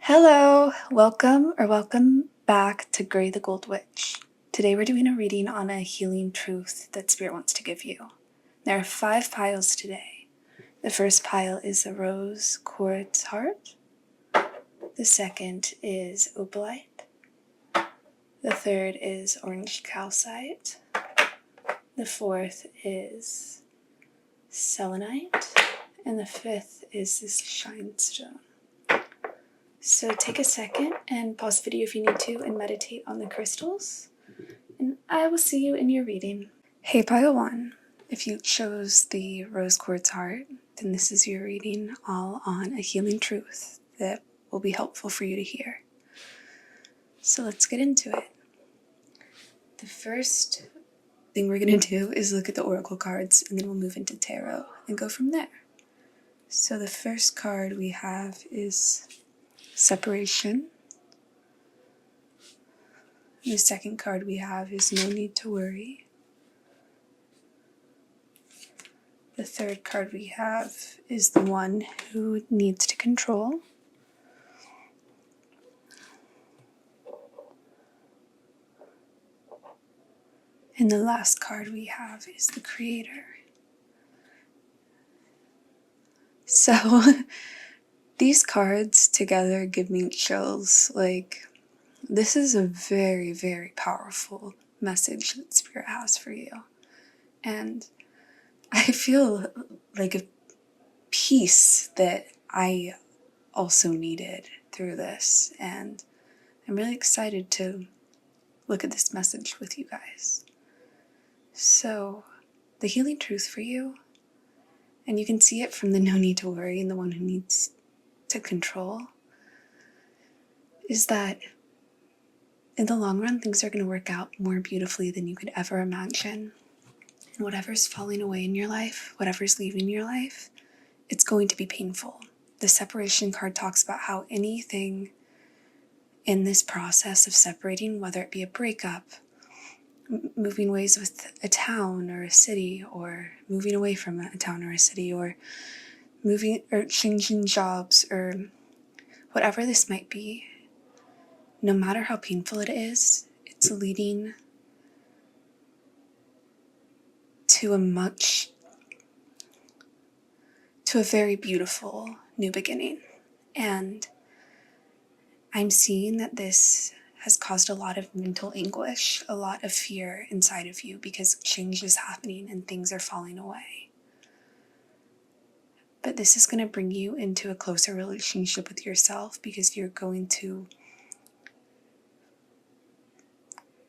Hello, welcome back to Grey the Gold Witch. Today we're doing a reading on a healing truth that Spirit wants to give you. There are 5 piles today. The first pile is the rose quartz heart. The second is opalite. The third is orange calcite. The fourth is selenite. And the fifth is this shine stone. So take a second and pause the video if you need to and meditate on the crystals. And I will see you in your reading. Hey, pile 1. If you chose the rose quartz heart, then this is your reading all on a healing truth that will be helpful for you to hear. So let's get into it. The first thing we're going to do is look at the oracle cards, and then we'll move into tarot and go from there. So the first card we have is separation. The second card we have is no need to worry. The third card we have is the one who needs to control. And the last card we have is the creator. So these cards together give me chills. Like, this is a very, very powerful message that Spirit has for you. And I feel like a peace that I also needed through this. And I'm really excited to look at this message with you guys. So, the healing truth for you, and you can see it from the no need to worry and the one who needs to control, is that in the long run, things are going to work out more beautifully than you could ever imagine. And whatever's falling away in your life, whatever's leaving your life, it's going to be painful. The separation card talks about how anything in this process of separating, whether it be a breakup, moving ways with a town or a city, or moving away from a town or a city, or moving or changing jobs, or whatever this might be, no matter how painful it is, it's leading to a very beautiful new beginning. And I'm seeing that this has caused a lot of mental anguish, a lot of fear inside of you because change is happening and things are falling away. But this is going to bring you into a closer relationship with yourself because you're going to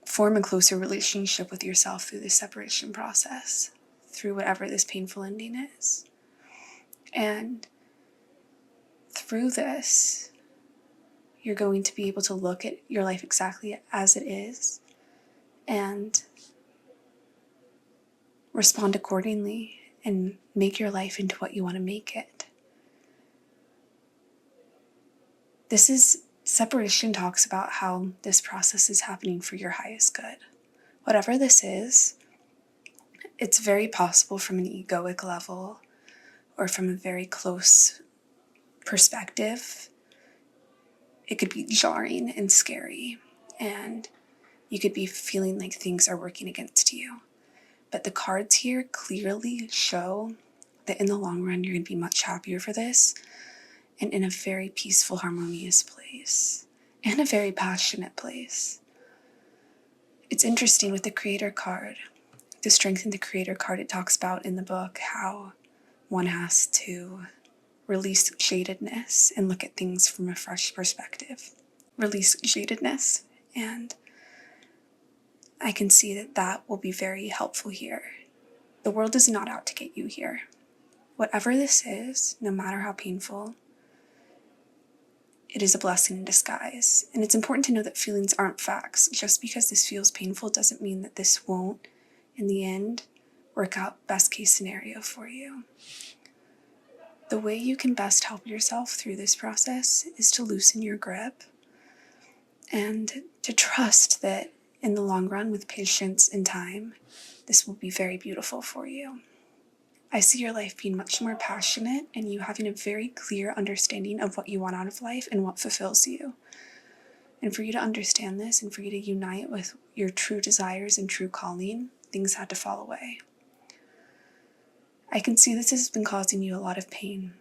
form a closer relationship with yourself through this separation process, through whatever this painful ending is. And through this, you're going to be able to look at your life exactly as it is and respond accordingly and make your life into what you want to make it. Separation talks about how this process is happening for your highest good. Whatever this is, it's very possible from an egoic level or from a very close perspective. It could be jarring and scary, and you could be feeling like things are working against you. But the cards here clearly show that in the long run, you're going to be much happier for this and in a very peaceful, harmonious place and a very passionate place. It's interesting with the Creator card, the Strength in the Creator card, it talks about in the book how one has to release jadedness and look at things from a fresh perspective. Release jadedness, and I can see that that will be very helpful here. The world is not out to get you here. Whatever this is, no matter how painful, it is a blessing in disguise. And it's important to know that feelings aren't facts. Just because this feels painful doesn't mean that this won't, in the end, work out best case scenario for you. The way you can best help yourself through this process is to loosen your grip and to trust that in the long run, with patience and time, this will be very beautiful for you. I see your life being much more passionate and you having a very clear understanding of what you want out of life and what fulfills you. And for you to understand this and for you to unite with your true desires and true calling, things had to fall away. I can see this has been causing you a lot of pain,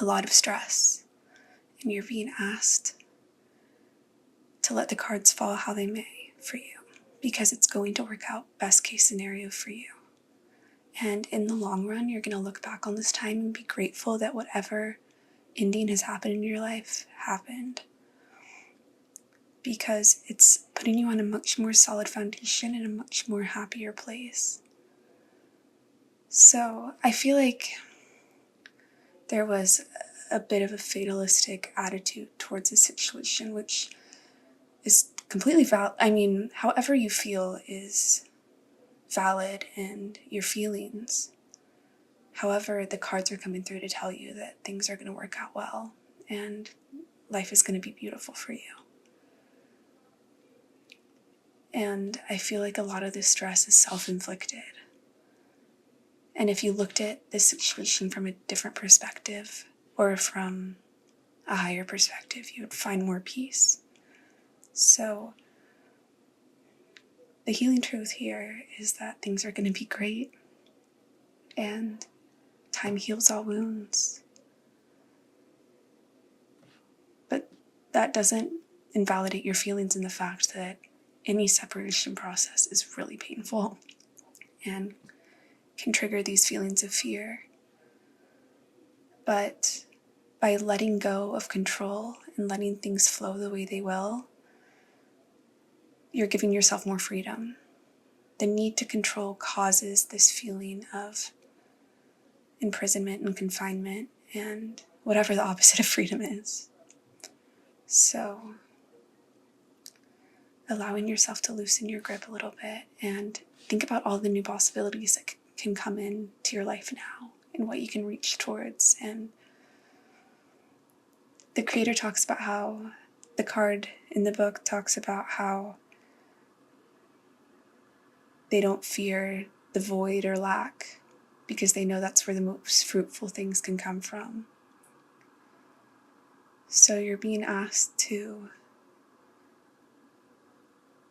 a lot of stress, and you're being asked to let the cards fall how they may for you, because it's going to work out best case scenario for you. And in the long run, you're going to look back on this time and be grateful that whatever ending has happened in your life happened, because it's putting you on a much more solid foundation and a much more happier place. So I feel like there was a bit of a fatalistic attitude towards the situation, which is completely valid. I mean, however you feel is valid, and your feelings. However, the cards are coming through to tell you that things are going to work out well and life is going to be beautiful for you. And I feel like a lot of this stress is self-inflicted. And if you looked at this situation from a different perspective or from a higher perspective, you would find more peace. So the healing truth here is that things are going to be great, and time heals all wounds. But that doesn't invalidate your feelings in the fact that any separation process is really painful and can trigger these feelings of fear. But by letting go of control and letting things flow the way they will, you're giving yourself more freedom. The need to control causes this feeling of imprisonment and confinement and whatever the opposite of freedom is. So allowing yourself to loosen your grip a little bit and think about all the new possibilities that can come into your life now and what you can reach towards. And the creator talks about how the card in the book talks about how they don't fear the void or lack because they know that's where the most fruitful things can come from. So you're being asked to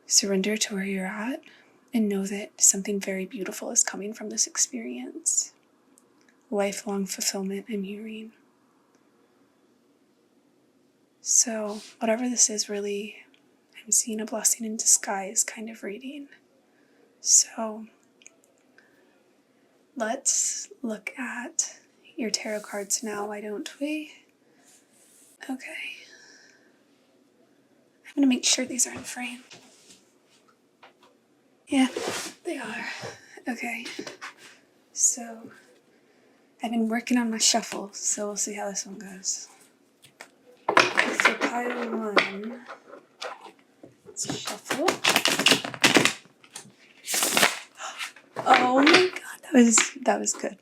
surrender to where you're at and know that something very beautiful is coming from this experience. Lifelong fulfillment, I'm hearing. So whatever this is, really, I'm seeing a blessing in disguise kind of reading. So let's look at your tarot cards now, why don't we? Okay. I'm going to make sure these are in frame. Yeah, they are. Okay. So I've been working on my shuffle, so we'll see how this one goes. So pile one. Let's shuffle. Oh my god, that was good.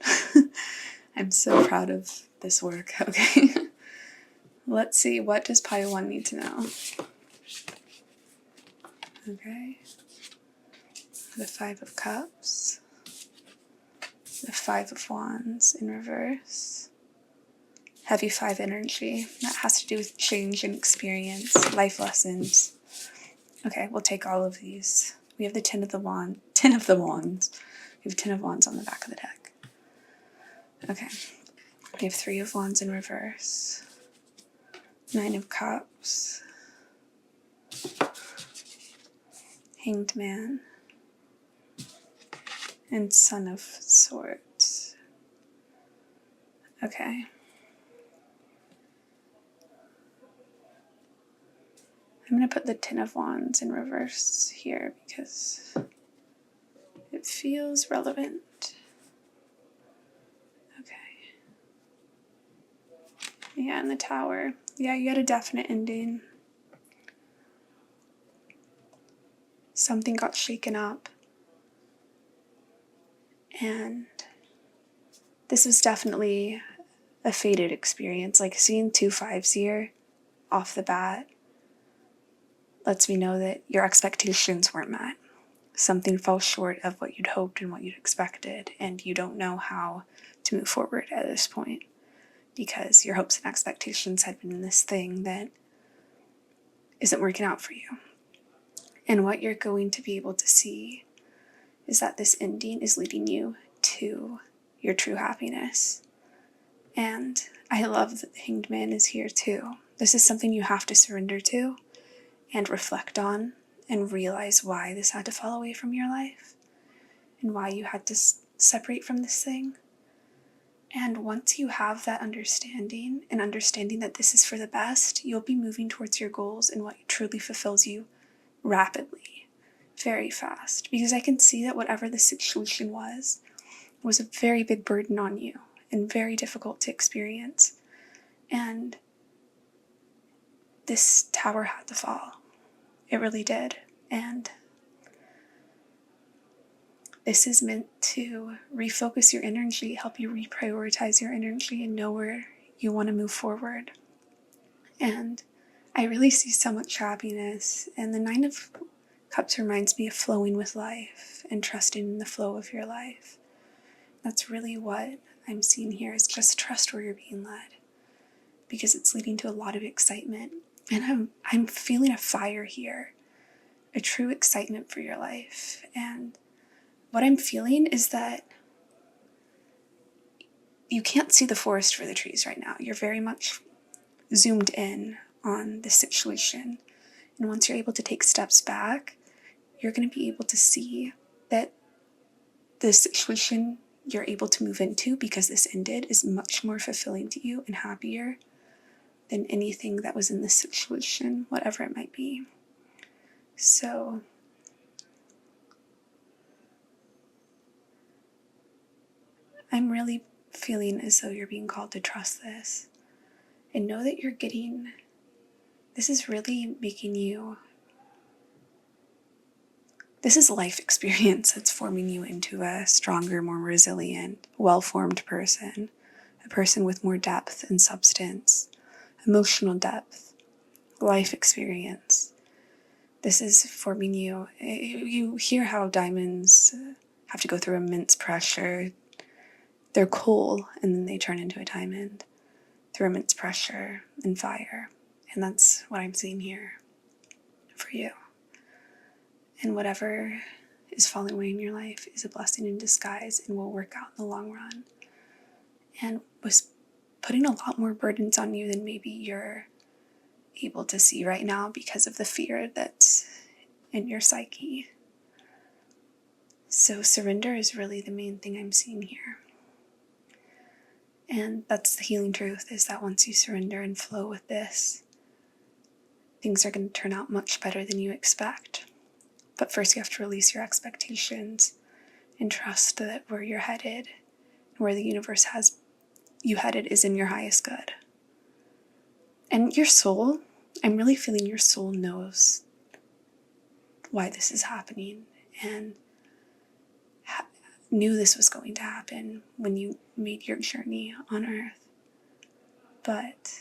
I'm so proud of this work. Okay. Let's see, what does pile one need to know? Okay. The Five of Cups. The Five of Wands in reverse. Heavy 5 energy. That has to do with change and experience, life lessons. Okay, we'll take all of these. We have the Ten of Wands. We have 10 of Wands on the back of the deck. Okay. We have 3 of Wands in reverse. 9 of Cups. Hanged Man. And Son of Swords. Okay. I'm going to put the Ten of Wands in reverse here because it feels relevant. Okay. Yeah, and the Tower. Yeah, you had a definite ending. Something got shaken up. And this was definitely a fated experience. Like seeing 2 5s here off the bat lets me know that your expectations weren't met. something falls short of what you'd hoped and what you'd expected, and you don't know how to move forward at this point because your hopes and expectations had been in this thing that isn't working out for you. And what you're going to be able to see is that this ending is leading you to your true happiness. And I love that the Hanged Man is here too. This is something you have to surrender to and reflect on and realize why this had to fall away from your life and why you had to separate from this thing. And once you have that understanding and understanding that this is for the best, you'll be moving towards your goals and what truly fulfills you rapidly, very fast. Because I can see that whatever the situation was a very big burden on you and very difficult to experience. And this tower had to fall. It really did. And this is meant to refocus your energy, help you reprioritize your energy and know where you want to move forward. And I really see so much happiness. And the Nine of Cups reminds me of flowing with life and trusting in the flow of your life. That's really what I'm seeing here, is just trust where you're being led, because it's leading to a lot of excitement. And I'm feeling a fire here, a true excitement for your life. And what I'm feeling is that you can't see the forest for the trees right now. You're very much zoomed in on the situation. And once you're able to take steps back, you're going to be able to see that the situation you're able to move into, because this ended, is much more fulfilling to you and happier than anything that was in this situation, whatever it might be. So I'm really feeling as though you're being called to trust this and know that this is really making you, this is life experience that's forming you into a stronger, more resilient, well-formed person, a person with more depth and substance, emotional depth, life experience. This is forming you. You hear how diamonds have to go through immense pressure. They're coal, and then they turn into a diamond through immense pressure and fire. And that's what I'm seeing here for you. And whatever is falling away in your life is a blessing in disguise and will work out in the long run. And was putting a lot more burdens on you than maybe you're able to see right now because of the fear that's in your psyche. So surrender is really the main thing I'm seeing here. And that's the healing truth, is that once you surrender and flow with this, things are going to turn out much better than you expect. But first you have to release your expectations and trust that where you're headed, where the universe has you headed, is in your highest good. And your soul, I'm really feeling your soul knows why this is happening and knew this was going to happen when you made your journey on Earth. But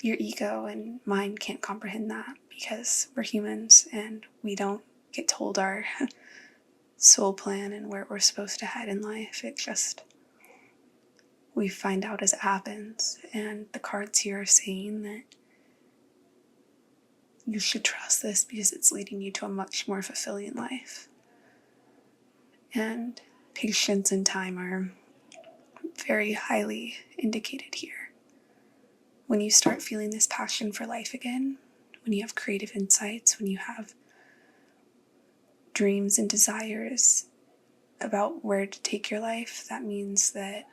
your ego and mind can't comprehend that, because we're humans and we don't get told our soul plan and where we're supposed to head in life. We find out as it happens. And the cards here are saying that you should trust this because it's leading you to a much more fulfilling life. And patience and time are very highly indicated here. When you start feeling this passion for life again, when you have creative insights, when you have dreams and desires about where to take your life, that means that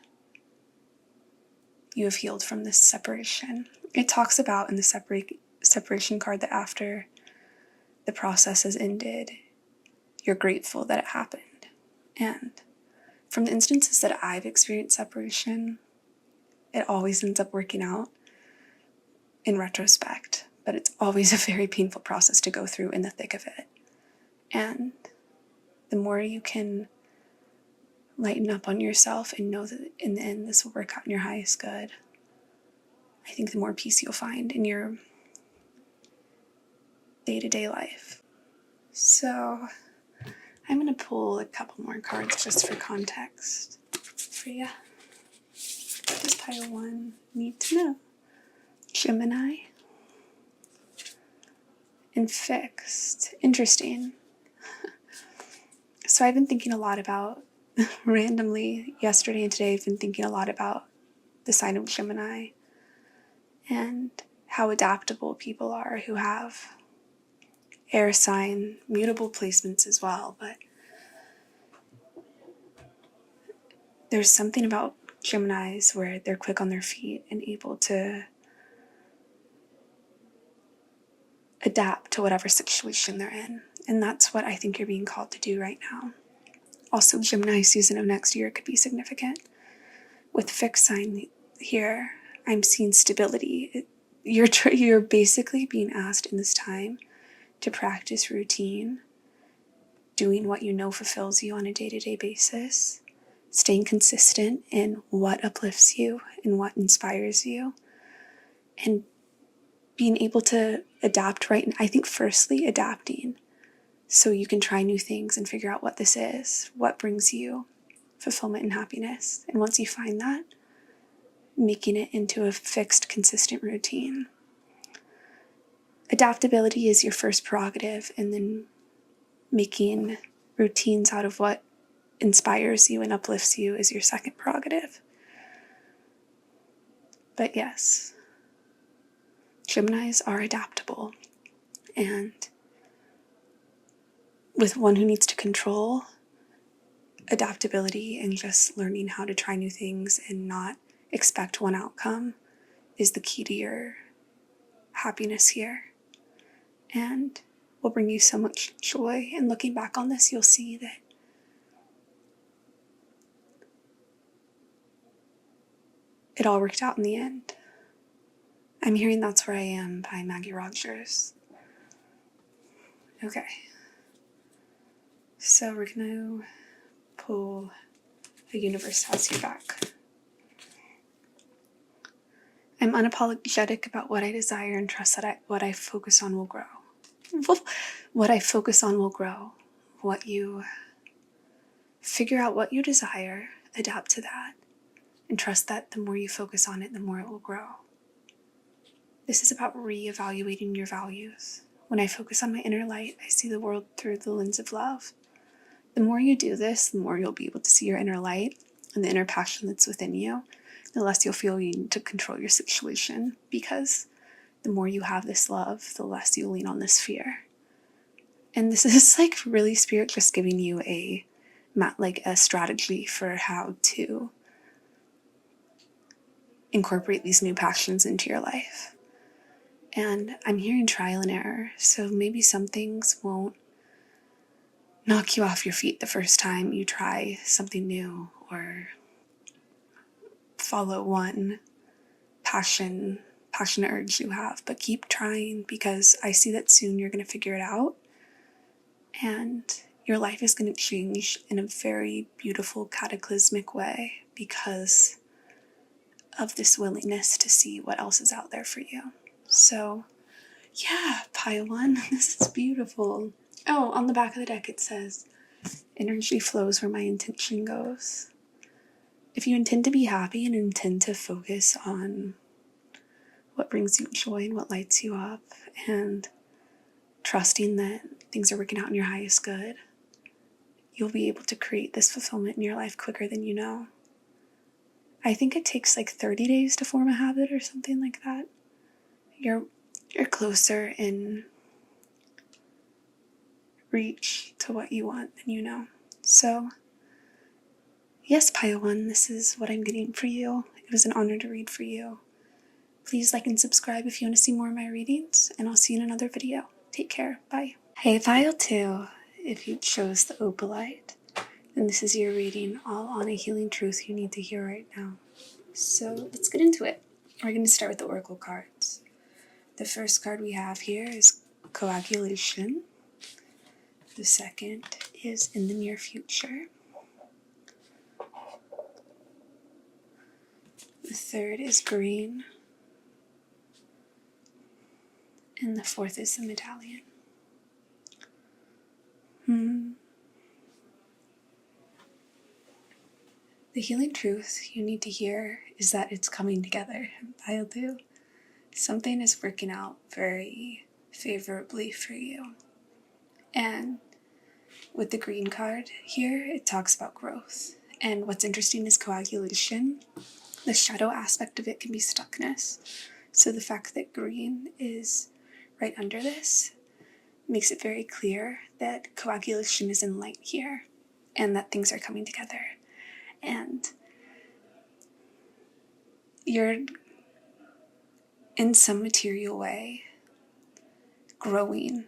you have healed from this separation. It talks about in the separation card that after the process has ended, you're grateful that it happened. And from the instances that I've experienced separation, it always ends up working out in retrospect, but it's always a very painful process to go through in the thick of it. And the more you can lighten up on yourself and know that in the end this will work out in your highest good, I think the more peace you'll find in your day-to-day life. So I'm going to pull a couple more cards just for context for you. What does pile 1 need to know? Gemini and fixed. Interesting. So I've been thinking a lot about, randomly yesterday and today, I've been thinking a lot about the sign of Gemini and how adaptable people are who have air sign, mutable placements as well. But there's something about Geminis where they're quick on their feet and able to adapt to whatever situation they're in. And that's what I think you're being called to do right now. Also, Gemini season of next year could be significant. With fixed sign here, I'm seeing stability. You're basically being asked in this time to practice routine, doing what you know fulfills you on a day-to-day basis, staying consistent in what uplifts you and what inspires you, and being able to adapt right. And I think firstly, adapting so you can try new things and figure out what this is, what brings you fulfillment and happiness. And once you find that, making it into a fixed, consistent routine. Adaptability is your first prerogative, and then making routines out of what inspires you and uplifts you is your second prerogative. But yes, Geminis are adaptable, and with one who needs to control adaptability and just learning how to try new things and not expect one outcome is the key to your happiness here, and will bring you so much joy. And looking back on this, you'll see that it all worked out in the end. I'm hearing That's Where I Am by Maggie Rogers. Okay. So we're going to pull The Universe Has Your Back. I'm unapologetic about what I desire and trust that what I focus on will grow. What I focus on will grow. What you figure out what you desire, adapt to that, and trust that the more you focus on it, the more it will grow. This is about reevaluating your values. When I focus on my inner light, I see the world through the lens of love. The more you do this, the more you'll be able to see your inner light and the inner passion that's within you, the less you'll feel you need to control your situation, because the more you have this love, the less you lean on this fear. And this is like really Spirit just giving you a strategy for how to incorporate these new passions into your life. And I'm hearing trial and error, so maybe some things won't knock you off your feet the first time you try something new or follow one passionate urge you have. But keep trying, because I see that soon you're going to figure it out, and your life is going to change in a very beautiful, cataclysmic way because of this willingness to see what else is out there for you. So, yeah, pile 1, this is beautiful. Oh, on the back of the deck it says, energy flows where my intention goes. If you intend to be happy and intend to focus on what brings you joy and what lights you up, and trusting that things are working out in your highest good, you'll be able to create this fulfillment in your life quicker than you know. I think it takes like 30 days to form a habit or something like that. You're closer in reach to what you want than you know. So, yes, pile 1, this is what I'm getting for you. It was an honor to read for you. Please like and subscribe if you want to see more of my readings, and I'll see you in another video. Take care. Bye. Hey, pile 2, if you chose the opalite, then this is your reading, all on a healing truth you need to hear right now. So let's get into it. We're going to start with the oracle cards. The first card we have here is coagulation. The second is in the near future. The third is green. And the fourth is the medallion. The healing truth you need to hear is that it's coming together. Pile 2. Something is working out very favorably for you. And with the green card here, it talks about growth. And what's interesting is coagulation. The shadow aspect of it can be stuckness. So the fact that green is right under this makes it very clear that coagulation is in light here and that things are coming together. And you're, in some material way, growing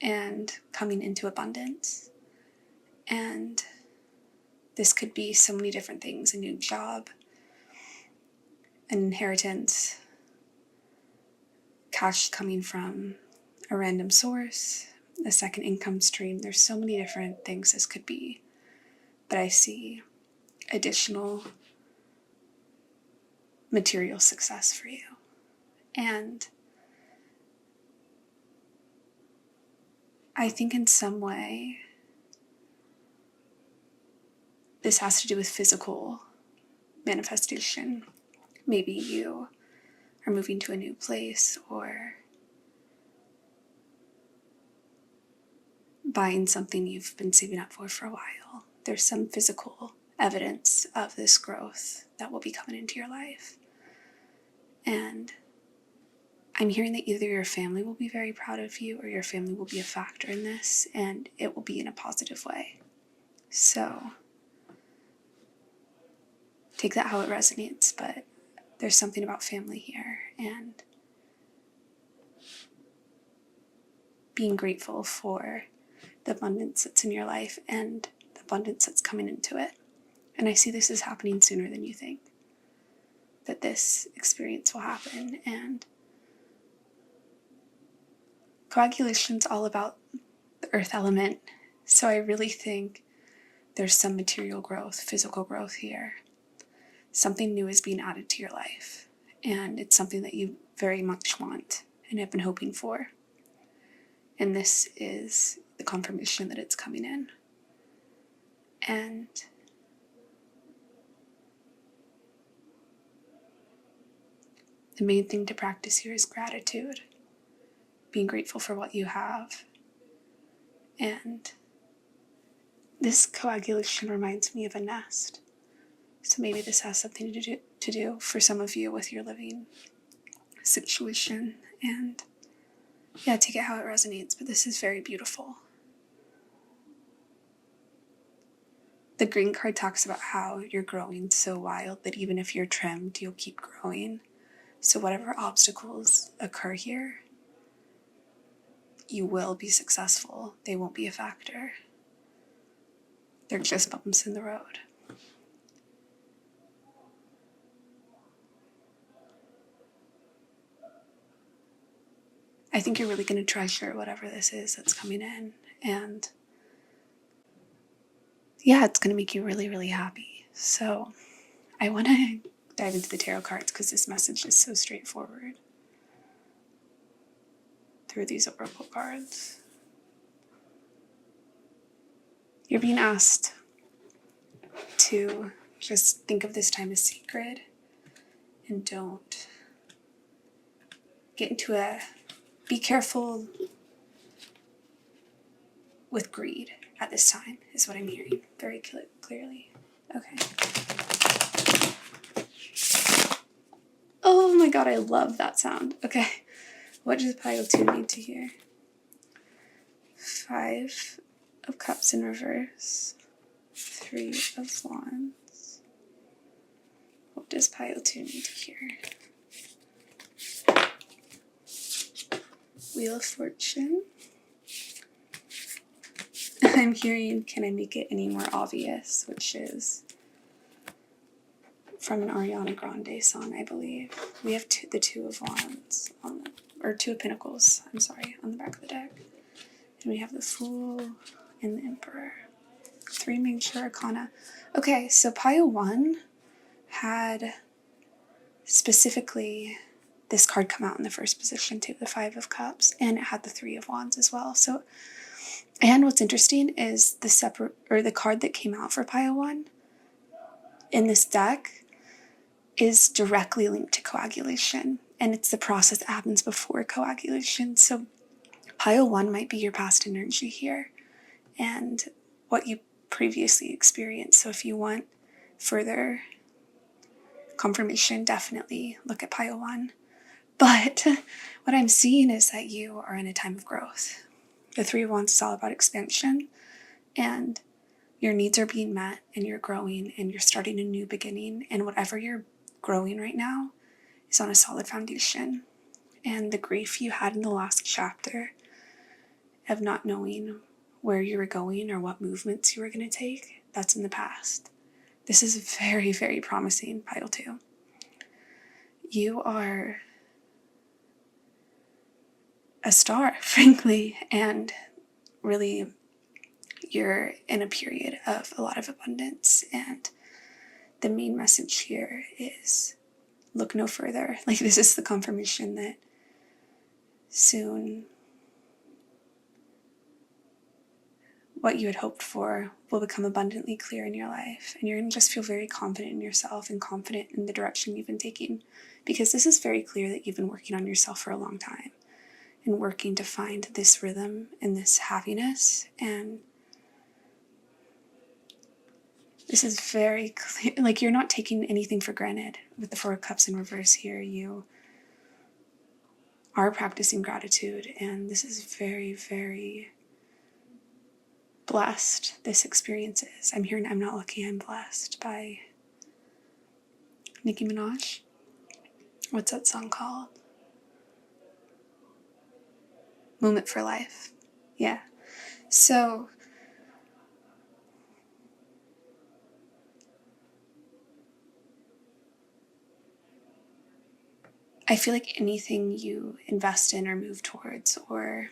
and coming into abundance. And this could be so many different things: a new job, an inheritance, cash coming from a random source, a second income stream. There's so many different things this could be. But I see additional material success for you. And I think in some way this has to do with physical manifestation. Maybe you are moving to a new place or buying something you've been saving up for a while. There's some physical evidence of this growth that will be coming into your life. And I'm hearing that either your family will be very proud of you or your family will be a factor in this, and it will be in a positive way. So take that how it resonates, but there's something about family here and being grateful for the abundance that's in your life and the abundance that's coming into it. And I see this is happening sooner than you think, that this experience will happen. And coagulation's all about the earth element. So I really think there's some material growth, physical growth here. Something new is being added to your life. And it's something that you very much want and have been hoping for. And this is the confirmation that it's coming in. And the main thing to practice here is gratitude. Being grateful for what you have. And this coagulation reminds me of a nest. So maybe this has something to do for some of you with your living situation. And yeah, take it how it resonates, but this is very beautiful. The green card talks about how you're growing so wild that even if you're trimmed, you'll keep growing. So whatever obstacles occur here, you will be successful. They won't be a factor. They're just bumps in the road. I think you're really going to treasure whatever this is that's coming in. And yeah, it's going to make you really, really happy. So I want to dive into the tarot cards because this message is so straightforward through these oracle cards. You're being asked to just think of this time as sacred and don't get into be careful with greed at this time, is what I'm hearing very clearly. Okay. Oh my god, I love that sound. Okay. What does Pile 2 need to hear? 5 of Cups in reverse. 3 of Wands. What does Pile 2 need to hear? Wheel of Fortune. I'm hearing, can I make it any more obvious? Which is from an Ariana Grande song, I believe. We have the Two of Wands, or Two of Pentacles, I'm sorry, on the back of the deck. And we have the Fool and the Emperor. 3 major arcana. Okay, so Pile 1 had specifically this card come out in the first position too, the 5 of Cups, and it had the 3 of Wands as well. So, and what's interesting is the card that came out for Pile 1 in this deck is directly linked to coagulation, and it's the process that happens before coagulation. So pile 1 might be your past energy here and what you previously experienced. So if you want further confirmation, definitely look at pile 1. But what I'm seeing is that you are in a time of growth. The Three of Wands is all about expansion, and your needs are being met, and you're growing, and you're starting a new beginning, and whatever you're growing right now is on a solid foundation. And the grief you had in the last chapter of not knowing where you were going or what movements you were going to take, that's in the past. This is very, very promising, pile 2. You are a star, frankly, and really you're in a period of a lot of abundance, and the main message here is look no further. Like, this is the confirmation that soon what you had hoped for will become abundantly clear in your life, and you're going to just feel very confident in yourself and confident in the direction you've been taking, because this is very clear that you've been working on yourself for a long time and working to find this rhythm and this happiness. And this is very clear, like, you're not taking anything for granted. With the Four of Cups in reverse here, you are practicing gratitude, and this is very, very blessed, this experience is. I'm hearing I'm Not Lucky, I'm Blessed by Nicki Minaj. What's that song called? Moment for Life. Yeah. So I feel like anything you invest in or move towards or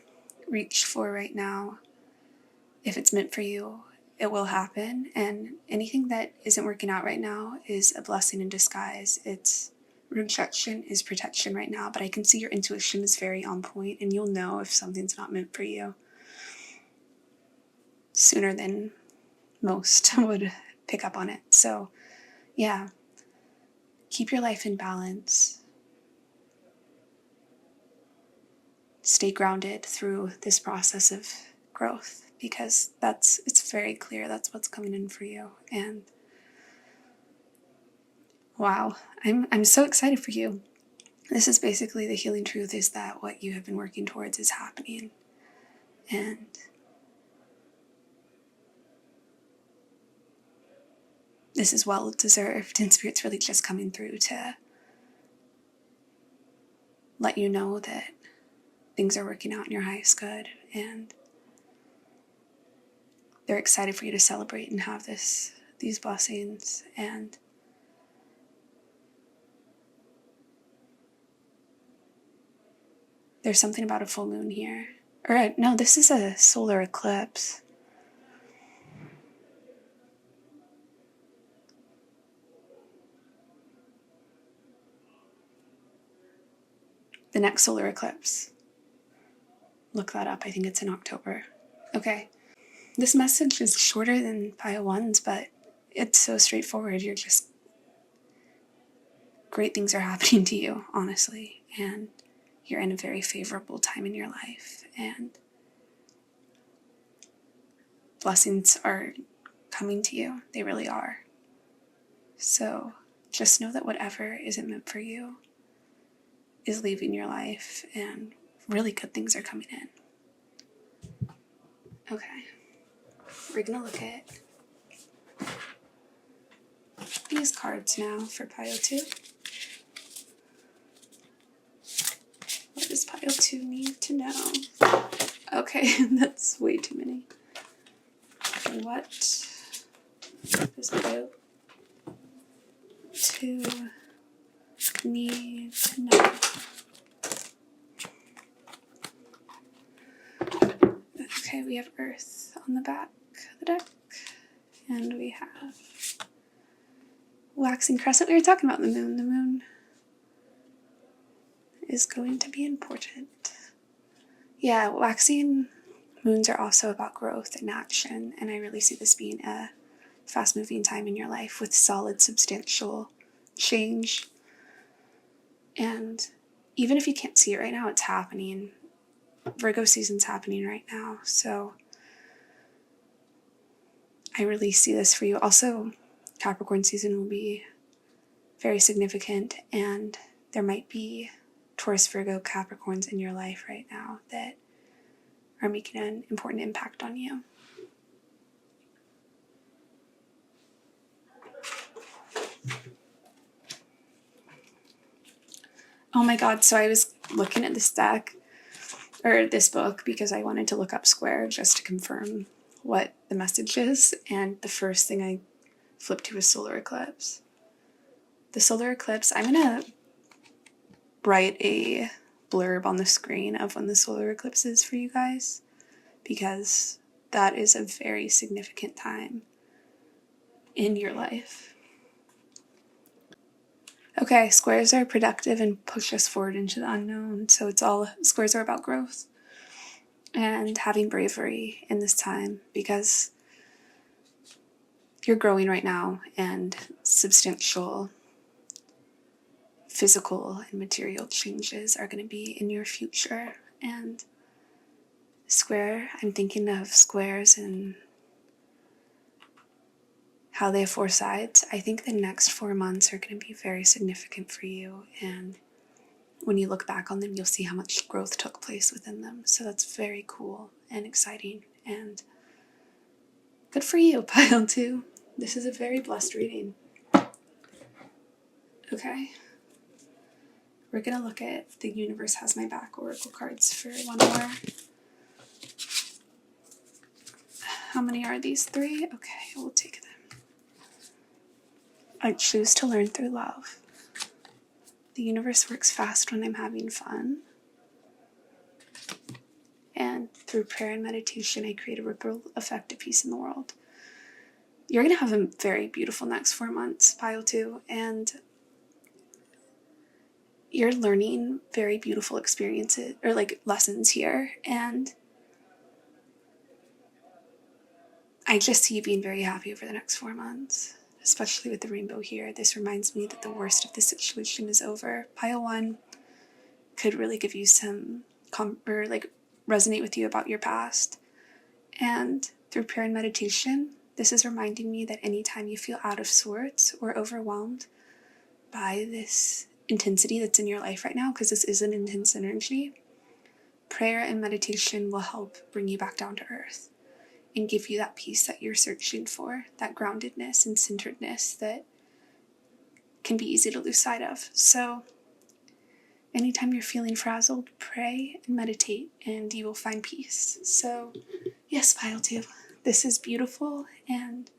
reach for right now, if it's meant for you, it will happen. And anything that isn't working out right now is a blessing in disguise. It's rejection is protection right now, but I can see your intuition is very on point, and you'll know if something's not meant for you sooner than most would pick up on it. So yeah, keep your life in balance. Stay grounded through this process of growth, because it's very clear that's what's coming in for you. And wow, I'm so excited for you. This is basically the healing truth, is that what you have been working towards is happening. And this is well deserved, and Spirit's really just coming through to let you know that things are working out in your highest good, and they're excited for you to celebrate and have these blessings. And there's something about a full moon here. Or no, this is a solar eclipse. The next solar eclipse. Look that up. I think it's in October. Okay. This message is shorter than pile 1's, but it's so straightforward. You're just... great things are happening to you, honestly. And you're in a very favorable time in your life. And blessings are coming to you. They really are. So just know that whatever isn't meant for you is leaving your life, and really good things are coming in. Okay. We're going to look at these cards now for pile 2. What does pile 2 need to know? Okay, that's way too many. What does pile 2 need to know? Okay, we have Earth on the back of the deck, and we have waxing crescent. We were talking about the moon. The moon is going to be important. Yeah, waxing moons are also about growth and action, and I really see this being a fast-moving time in your life with solid, substantial change. And even if you can't see it right now, it's happening. Virgo season's happening right now. So I really see this for you. Also, Capricorn season will be very significant, and there might be Taurus, Virgo, Capricorns in your life right now that are making an important impact on you. Oh my god, so I was looking at this deck, or this book, because I wanted to look up square just to confirm what the message is, and the first thing I flipped to was solar eclipse. The solar eclipse, I'm going to write a blurb on the screen of when the solar eclipse is for you guys, because that is a very significant time in your life. Okay, squares are productive and push us forward into the unknown. So squares are about growth and having bravery in this time, because you're growing right now, and substantial physical and material changes are going to be in your future. And I'm thinking of squares and how they have 4 sides. I think the next 4 months are going to be very significant for you, and when you look back on them, you'll see how much growth took place within them. So that's very cool and exciting, and good for you, Pile 2. This is a very blessed reading. Okay. We're going to look at the Universe Has My Back oracle cards for one more. How many are these? 3? Okay, we'll take them. I choose to learn through love. The universe works fast when I'm having fun. And through prayer and meditation, I create a ripple effect of peace in the world. You're going to have a very beautiful next 4 months, Pile 2, and you're learning very beautiful experiences, or like lessons here, and I just see you being very happy over the next 4 months, especially with the rainbow here. This reminds me that the worst of the situation is over. Pile 1 could really give you some, resonate with you about your past. And through prayer and meditation, this is reminding me that anytime you feel out of sorts or overwhelmed by this intensity that's in your life right now, because this is an intense energy, prayer and meditation will help bring you back down to earth and give you that peace that you're searching for, that groundedness and centeredness that can be easy to lose sight of. So anytime you're feeling frazzled, pray and meditate, and you will find peace. So yes, Pile 2, this is beautiful, and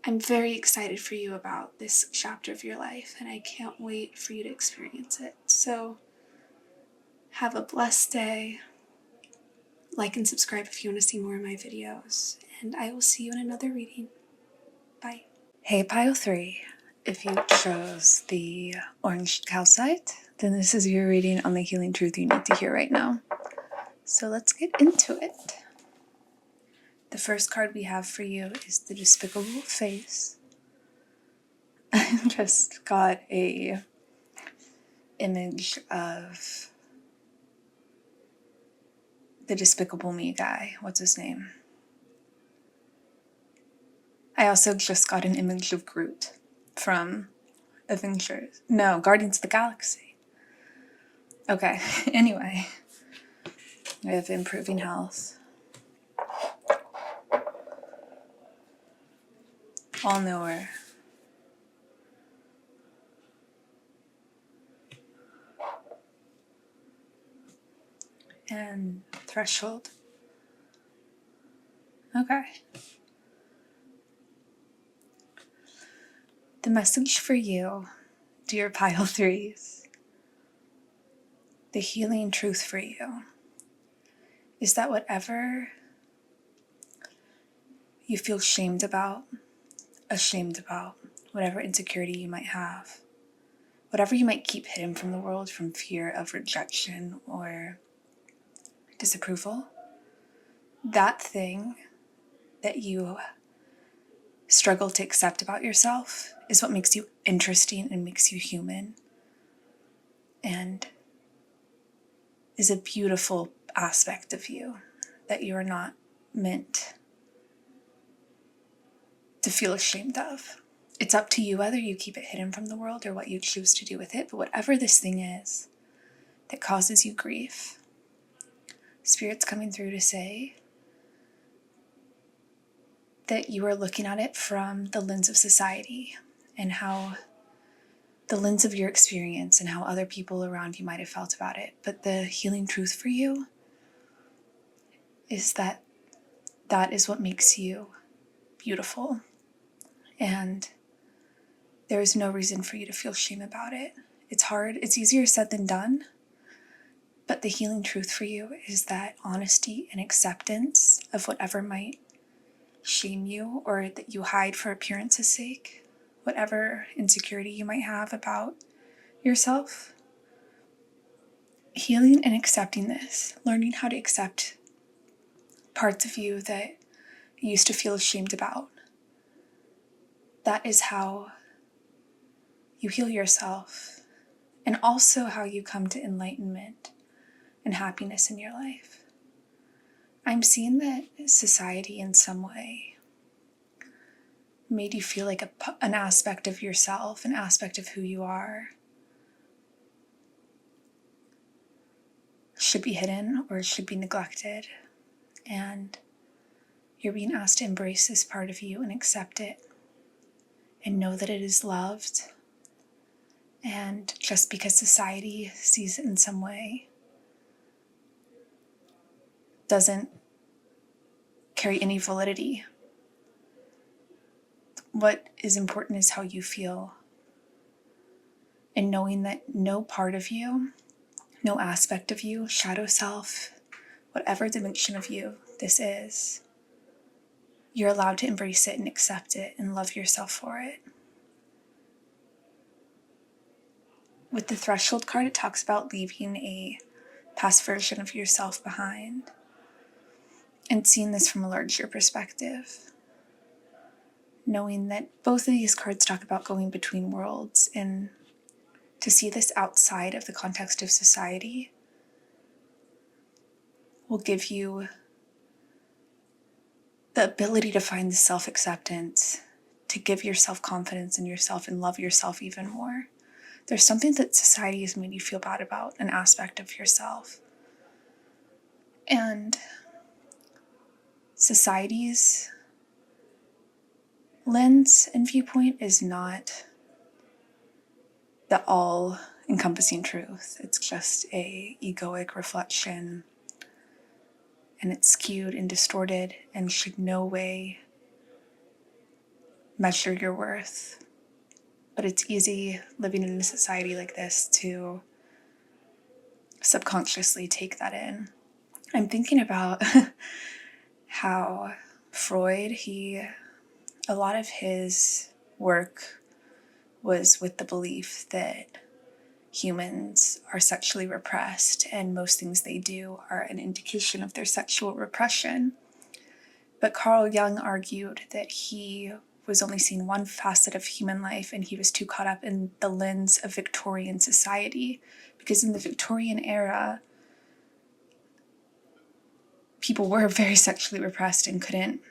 I'm very excited for you about this chapter of your life, and I can't wait for you to experience it. So have a blessed day. Like and subscribe if you want to see more of my videos, and I will see you in another reading. Bye. Hey, Pile 3. If you chose the orange calcite, then this is your reading on the healing truth you need to hear right now. So let's get into it. The first card we have for you is the Despicable Face. I just got a image of the Despicable Me guy. What's his name? I also just got an image of Groot from Guardians of the Galaxy. Okay, anyway. I have improving health. All knower. And threshold. Okay. The message for you, dear Pile 3s, the healing truth for you, is that whatever you feel ashamed about, whatever insecurity you might have, whatever you might keep hidden from the world from fear of rejection or disapproval, that thing that you struggle to accept about yourself is what makes you interesting and makes you human, and is a beautiful aspect of you that you are not meant to feel ashamed of. It's up to you whether you keep it hidden from the world or what you choose to do with it, but whatever this thing is that causes you grief, Spirit's coming through to say that you are looking at it from the lens of society and how the lens of your experience and how other people around you might have felt about it. But the healing truth for you is that that is what makes you beautiful. And there is no reason for you to feel shame about it. It's hard. It's easier said than done. But the healing truth for you is that honesty and acceptance of whatever might shame you or that you hide for appearance's sake, whatever insecurity you might have about yourself. Healing and accepting this, learning how to accept parts of you that you used to feel ashamed about. That is how you heal yourself, and also how you come to enlightenment and happiness in your life. I'm seeing that society in some way made you feel like an aspect of yourself, an aspect of who you are, should be hidden or should be neglected. And you're being asked to embrace this part of you and accept it and know that it is loved. And just because society sees it in some way doesn't carry any validity. What is important is how you feel. And knowing that no part of you, no aspect of you, shadow self, whatever dimension of you this is, you're allowed to embrace it and accept it and love yourself for it. With the Threshold card, it talks about leaving a past version of yourself behind and seeing this from a larger perspective. Knowing that both of these cards talk about going between worlds, and to see this outside of the context of society will give you the ability to find the self-acceptance, to give yourself confidence in yourself and love yourself even more. There's something that society has made you feel bad about, an aspect of yourself. And society's lens and viewpoint is not the all-encompassing truth. It's just a egoic reflection, and it's skewed and distorted and should no way measure your worth. But it's easy living in a society like this to subconsciously take that in. I'm thinking about how Freud, a lot of his work was with the belief that humans are sexually repressed and most things they do are an indication of their sexual repression. But Carl Jung argued that he was only seeing one facet of human life, and he was too caught up in the lens of Victorian society, because in the Victorian era, people were very sexually repressed and couldn't,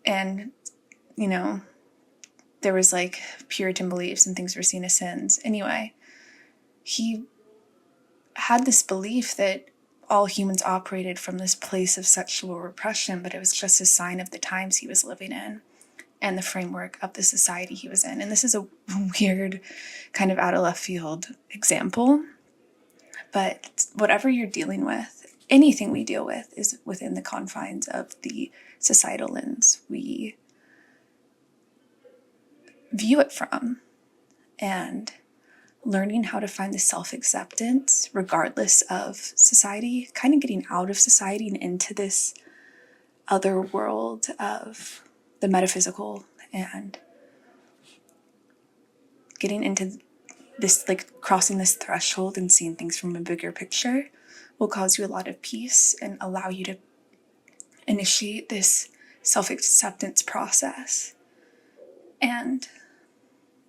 and, you know, there was like Puritan beliefs and things were seen as sins. Anyway, he had this belief that all humans operated from this place of sexual repression, but it was just a sign of the times he was living in and the framework of the society he was in. And this is a weird kind of out of left field example, but whatever you're dealing with, anything we deal with is within the confines of the societal lens we view it from. And learning how to find the self-acceptance regardless of society, kind of getting out of society and into this other world of the metaphysical and getting into this, like crossing this threshold and seeing things from a bigger picture will cause you a lot of peace and allow you to initiate this self-acceptance process. And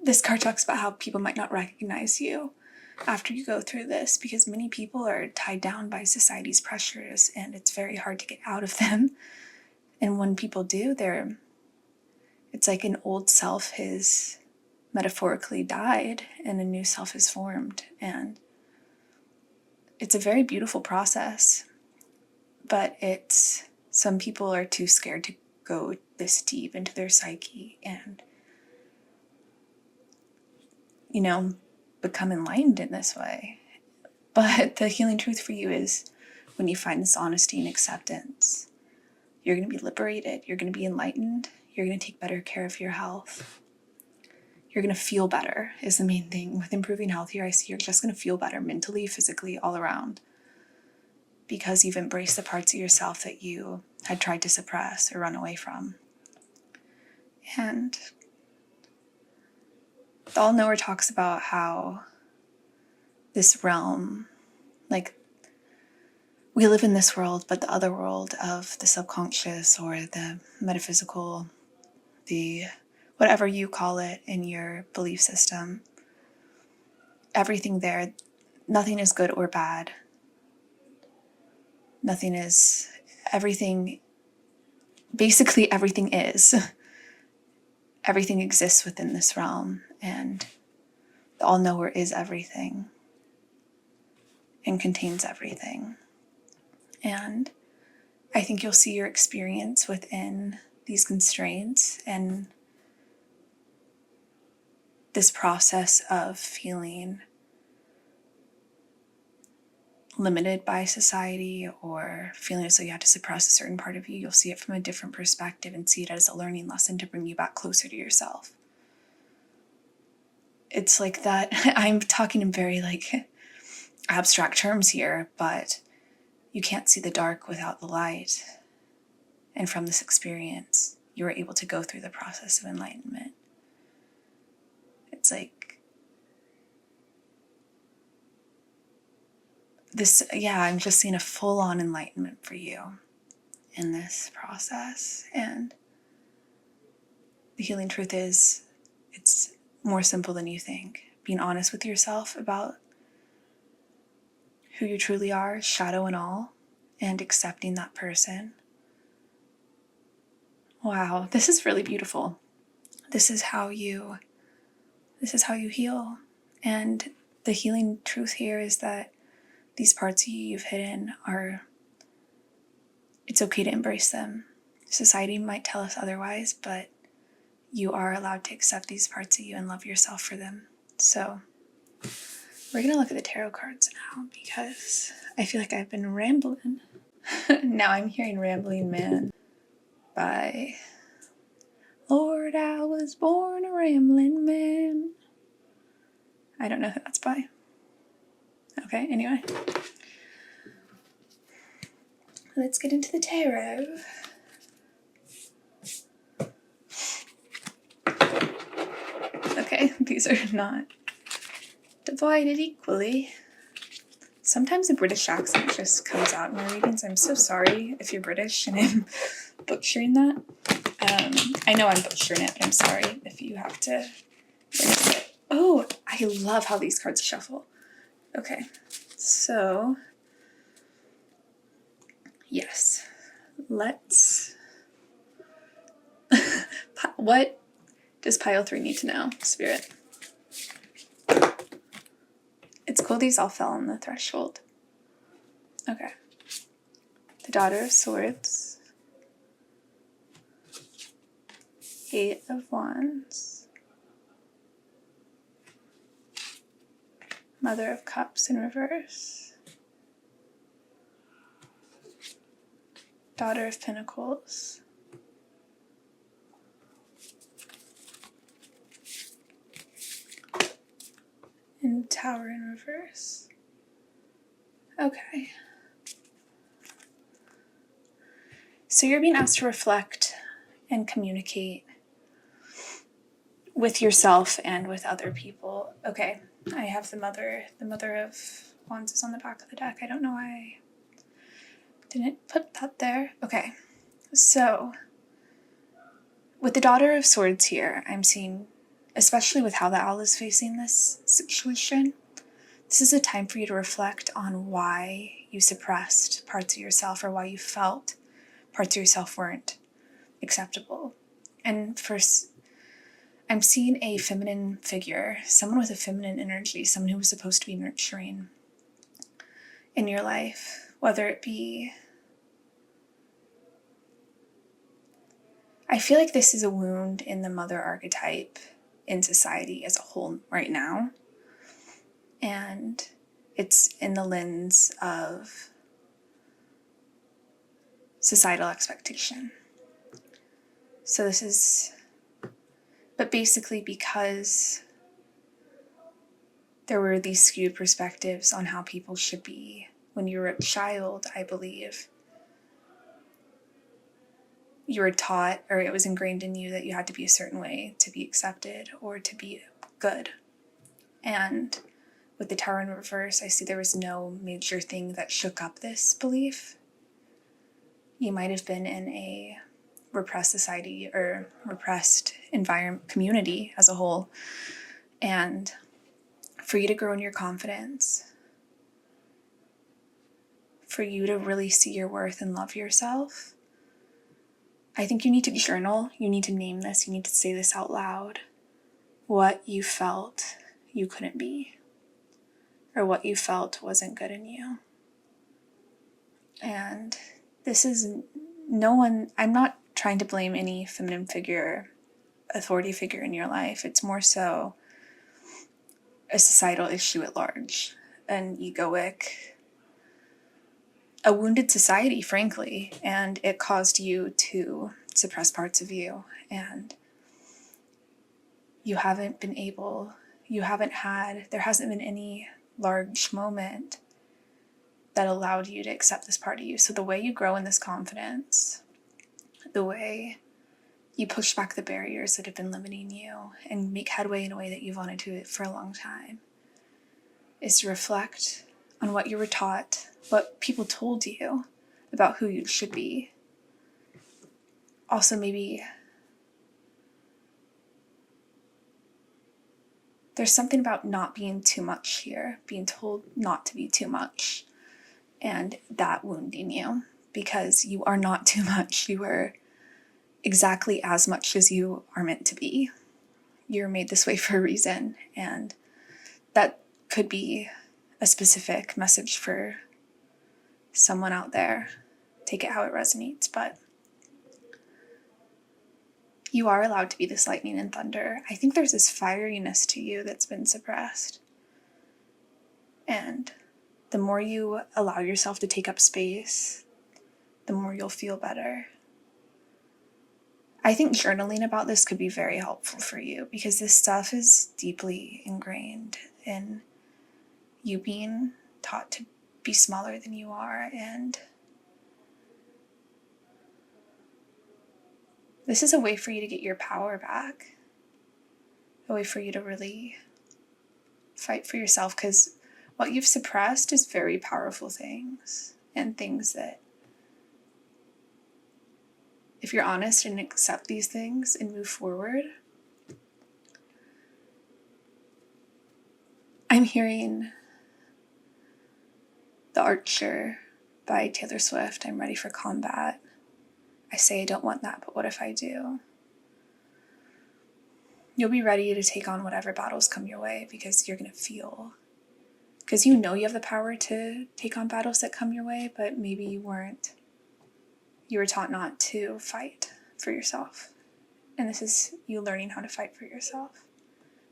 this card talks about how people might not recognize you after you go through this, because many people are tied down by society's pressures and it's very hard to get out of them. And when people do, it's like an old self has metaphorically died and a new self is formed. And it's a very beautiful process, but some people are too scared to go this deep into their psyche and, become enlightened in this way. But the healing truth for you is when you find this honesty and acceptance, you're going to be liberated, you're going to be enlightened, you're going to take better care of your health. You're going to feel better is the main thing. With improving health here, I see you're just going to feel better mentally, physically, all around, because you've embraced the parts of yourself that you had tried to suppress or run away from. And the All-Knower talks about how this realm, like, we live in this world, but the other world of the subconscious or the metaphysical, the whatever you call it in your belief system, everything there, nothing is good or bad. Basically everything is. Everything exists within this realm, and the All-Knower is everything and contains everything. And I think you'll see your experience within these constraints and this process of feeling limited by society or feeling as though you have to suppress a certain part of you. You'll see it from a different perspective and see it as a learning lesson to bring you back closer to yourself. It's like that. I'm talking in very abstract terms here, but you can't see the dark without the light. And from this experience, you are able to go through the process of enlightenment. It's like this, I'm just seeing a full-on enlightenment for you in this process. And the healing truth is, it's more simple than you think. Being honest with yourself about who you truly are, shadow and all, and accepting that person. Wow, this is really beautiful. This is how you heal. And the healing truth here is that these parts of you've hidden it's okay to embrace them. Society might tell us otherwise, but you are allowed to accept these parts of you and love yourself for them. So we're going to look at the tarot cards now because I feel like I've been rambling. Now I'm hearing Rambling Man by Lord, I was born a rambling man. I don't know who that's by. Okay, anyway. Let's get into the tarot. Okay, these are not divided equally. Sometimes a British accent just comes out in my readings. I'm so sorry if you're British and I'm butchering that. I know I'm butchering it, but I'm sorry if you have to witness it. Oh, I love how these cards shuffle. Okay, so yes, let's... What does pile 3 need to know, Spirit? It's cool these all fell on the threshold. Okay. The Daughter of Swords. 8 of Wands. Mother of Cups in reverse. Daughter of Pentacles. And Tower in reverse. Okay. So you're being asked to reflect and communicate with yourself and with other people. Okay, I have the Mother of Wands is on the back of the deck. I don't know why I didn't put that there. Okay, so With the Daughter of Swords here, I'm seeing, especially with how the owl is facing this situation, this is a time for you to reflect on why you suppressed parts of yourself or why you felt parts of yourself weren't acceptable. And first, I'm seeing a feminine figure, someone with a feminine energy, someone who was supposed to be nurturing in your life, whether it be... I feel like this is a wound in the mother archetype in society as a whole right now. And it's in the lens of societal expectation. So this is, but basically because there were these skewed perspectives on how people should be when you were a child, I believe, you were taught, or it was ingrained in you, that you had to be a certain way to be accepted or to be good. And with the Tower in reverse, I see there was no major thing that shook up this belief. You might have been in a repressed society or repressed environment, community as a whole. And for you to grow in your confidence, for you to really see your worth and love yourself, I think you need to journal. You need to name this. You need to say this out loud. What you felt you couldn't be, or what you felt wasn't good in you. And this is no one, I'm not trying to blame any feminine figure, authority figure in your life. It's more so a societal issue at large, an egoic, a wounded society, frankly, and it caused you to suppress parts of you, and there hasn't been any large moment that allowed you to accept this part of you. So the way you grow in this confidence, the way you push back the barriers that have been limiting you and make headway in a way that you've wanted to for a long time, is to reflect on what you were taught, what people told you about who you should be. Also, maybe there's something about not being too much here, being told not to be too much, and that wounding you, because you are not too much. You are exactly as much as you are meant to be. You're made this way for a reason, and that could be a specific message for someone out there. Take it how it resonates, but you are allowed to be this lightning and thunder. I think there's this fieriness to you that's been suppressed. And the more you allow yourself to take up space, the more you'll feel better. I think journaling about this could be very helpful for you, because this stuff is deeply ingrained in you being taught to be smaller than you are, and this is a way for you to get your power back, a way for you to really fight for yourself, because what you've suppressed is very powerful things, and things that, if you're honest and accept these things and move forward, I'm hearing The Archer by Taylor Swift. I'm ready for combat. I say I don't want that, but what if I do? You'll be ready to take on whatever battles come your way, because you're going to feel, because you know you have the power to take on battles that come your way, but maybe you weren't. You were taught not to fight for yourself. And this is you learning how to fight for yourself,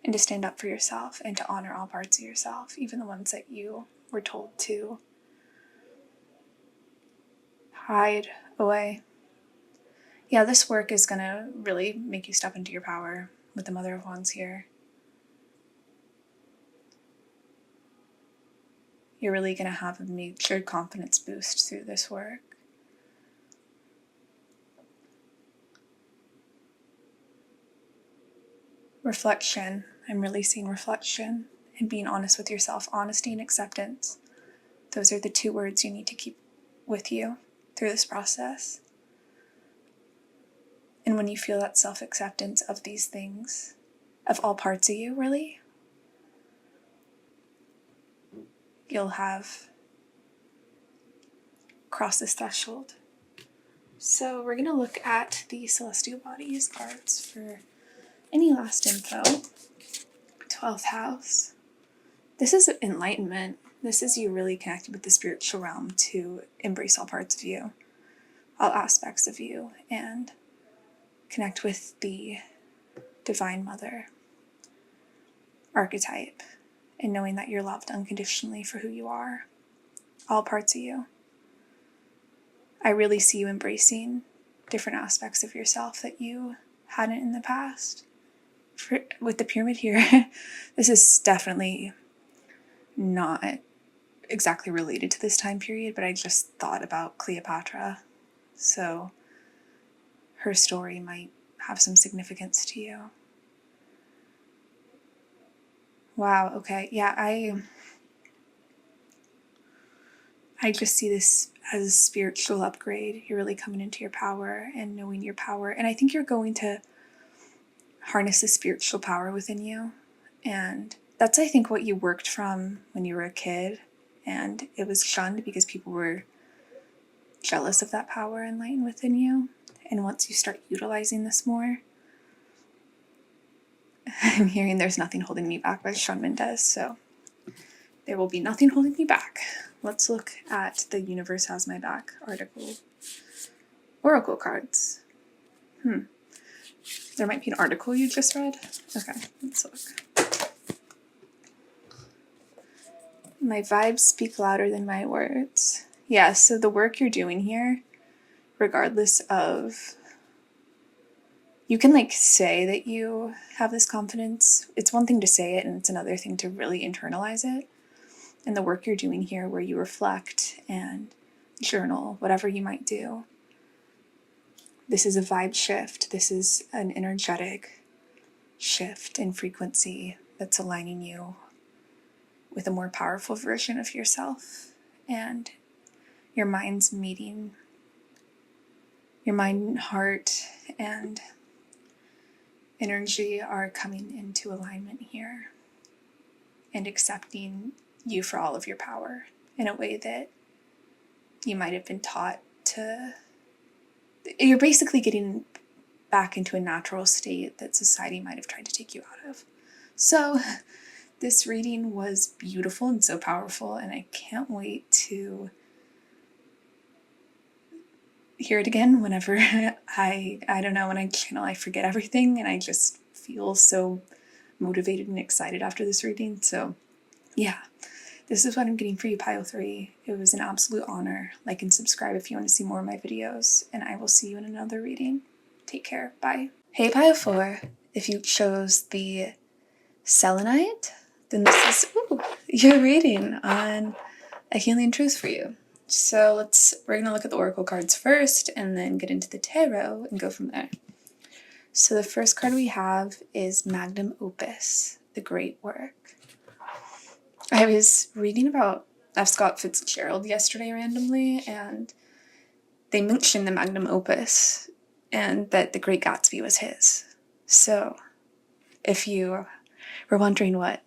and to stand up for yourself, and to honor all parts of yourself, even the ones that you were told to hide away. Yeah, this work is going to really make you step into your power with the Mother of Wands here. You're really going to have a major confidence boost through this work. Reflection. I'm really seeing reflection and being honest with yourself. Honesty and acceptance. Those are the two words you need to keep with you through this process. And when you feel that self-acceptance of these things, of all parts of you, really, you'll have crossed this threshold. So we're going to look at the Celestial Bodies cards for any last info. 12th house. This is enlightenment. This is you really connecting with the spiritual realm to embrace all parts of you, all aspects of you, and connect with the Divine Mother archetype, and knowing that you're loved unconditionally for who you are, all parts of you. I really see you embracing different aspects of yourself that you hadn't in the past. With the pyramid here, this is definitely not exactly related to this time period, but I just thought about Cleopatra. So her story might have some significance to you. Wow, okay. Yeah, I just see this as a spiritual upgrade. You're really coming into your power and knowing your power. And I think you're going to harness the spiritual power within you. And that's, I think, what you worked from when you were a kid. And it was shunned because people were jealous of that power and light within you. And once you start utilizing this more, I'm hearing There's Nothing Holding Me Back by Shawn Mendes. So there will be nothing holding me back. Let's look at the Universe Has My Back oracle cards. There might be an article you just read. Okay, let's look. My vibes speak louder than my words. Yeah, so the work you're doing here, regardless of, you can like say that you have this confidence. It's one thing to say it and it's another thing to really internalize it. And the work you're doing here where you reflect and journal, whatever you might do, this is a vibe shift. This is an energetic shift in frequency that's aligning you with a more powerful version of yourself. And your mind's meeting, your mind, heart, and energy are coming into alignment here and accepting you for all of your power in a way that you might have been taught to. You're basically getting back into a natural state that society might have tried to take you out of. So this reading was beautiful and so powerful, and I can't wait to hear it again whenever I don't know, when I channel, I forget everything, and I just feel so motivated and excited after this reading. So yeah, this is what I'm getting for you, Pile 3. It was an absolute honor. Like and subscribe if you want to see more of my videos, and I will see you in another reading. Take care. Bye. Hey, Pile 4. If you chose the selenite, then this is your reading on a healing truth for you. So we're going to look at the oracle cards first and then get into the tarot and go from there. So the first card we have is Magnum Opus, the Great Work. I was reading about F. Scott Fitzgerald yesterday randomly, and they mentioned the Magnum Opus and that The Great Gatsby was his. So if you were wondering what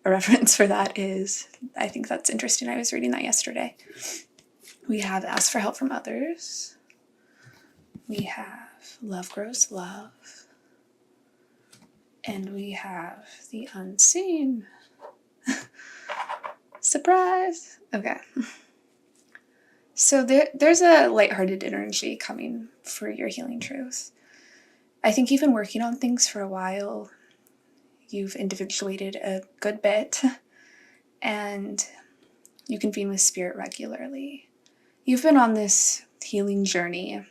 a reference for that is, I think that's interesting. I was reading that yesterday. We have Ask for Help from Others. We have Love Grows Love. And we have The Unseen. Surprise! Okay. So there's a lighthearted energy coming for your healing truth. I think you've been working on things for a while. You've individuated a good bit, and you convene with spirit regularly. You've been on this healing journey,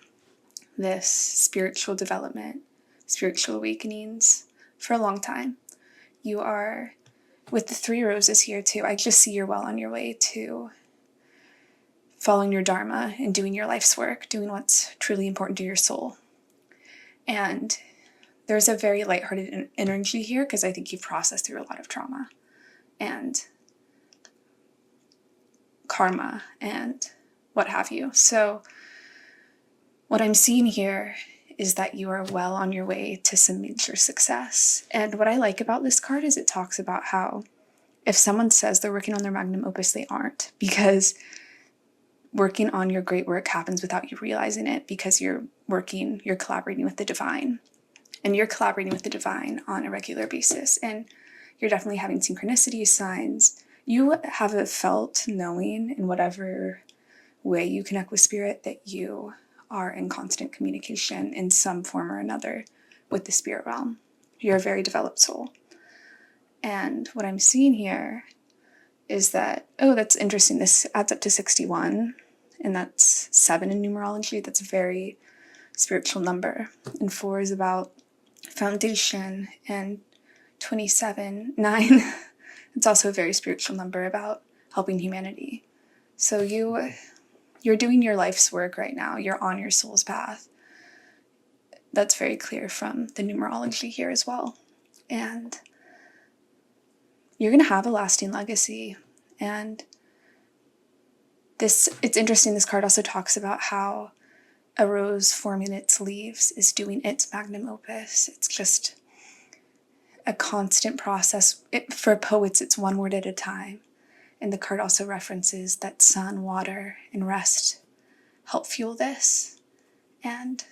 this spiritual development, spiritual awakenings for a long time. You are, with the 3 roses here too, I just see you're well on your way to following your dharma and doing your life's work, doing what's truly important to your soul. And there's a very lighthearted energy here because I think you've processed through a lot of trauma and karma and what have you. So what I'm seeing here is that you are well on your way to some major success. And what I like about this card is it talks about how if someone says they're working on their magnum opus, they aren't, because working on your great work happens without you realizing it, because you're collaborating with the divine, and you're collaborating with the divine on a regular basis. And you're definitely having synchronicity signs. You have a felt knowing in whatever way you connect with spirit that you are in constant communication in some form or another with the spirit realm. You're a very developed soul. And what I'm seeing here is that, oh, that's interesting. This adds up to 61, and that's 7 in numerology. That's a very spiritual number. And 4 is about foundation, and 27, 9, it's also a very spiritual number about helping humanity. So you're doing your life's work right now. You're on your soul's path. That's very clear from the numerology here as well. And you're going to have a lasting legacy. And it's interesting, this card also talks about how a rose forming its leaves is doing its magnum opus. It's just a constant process. For poets, it's one word at a time. And the card also references that sun, water, and rest help fuel this. And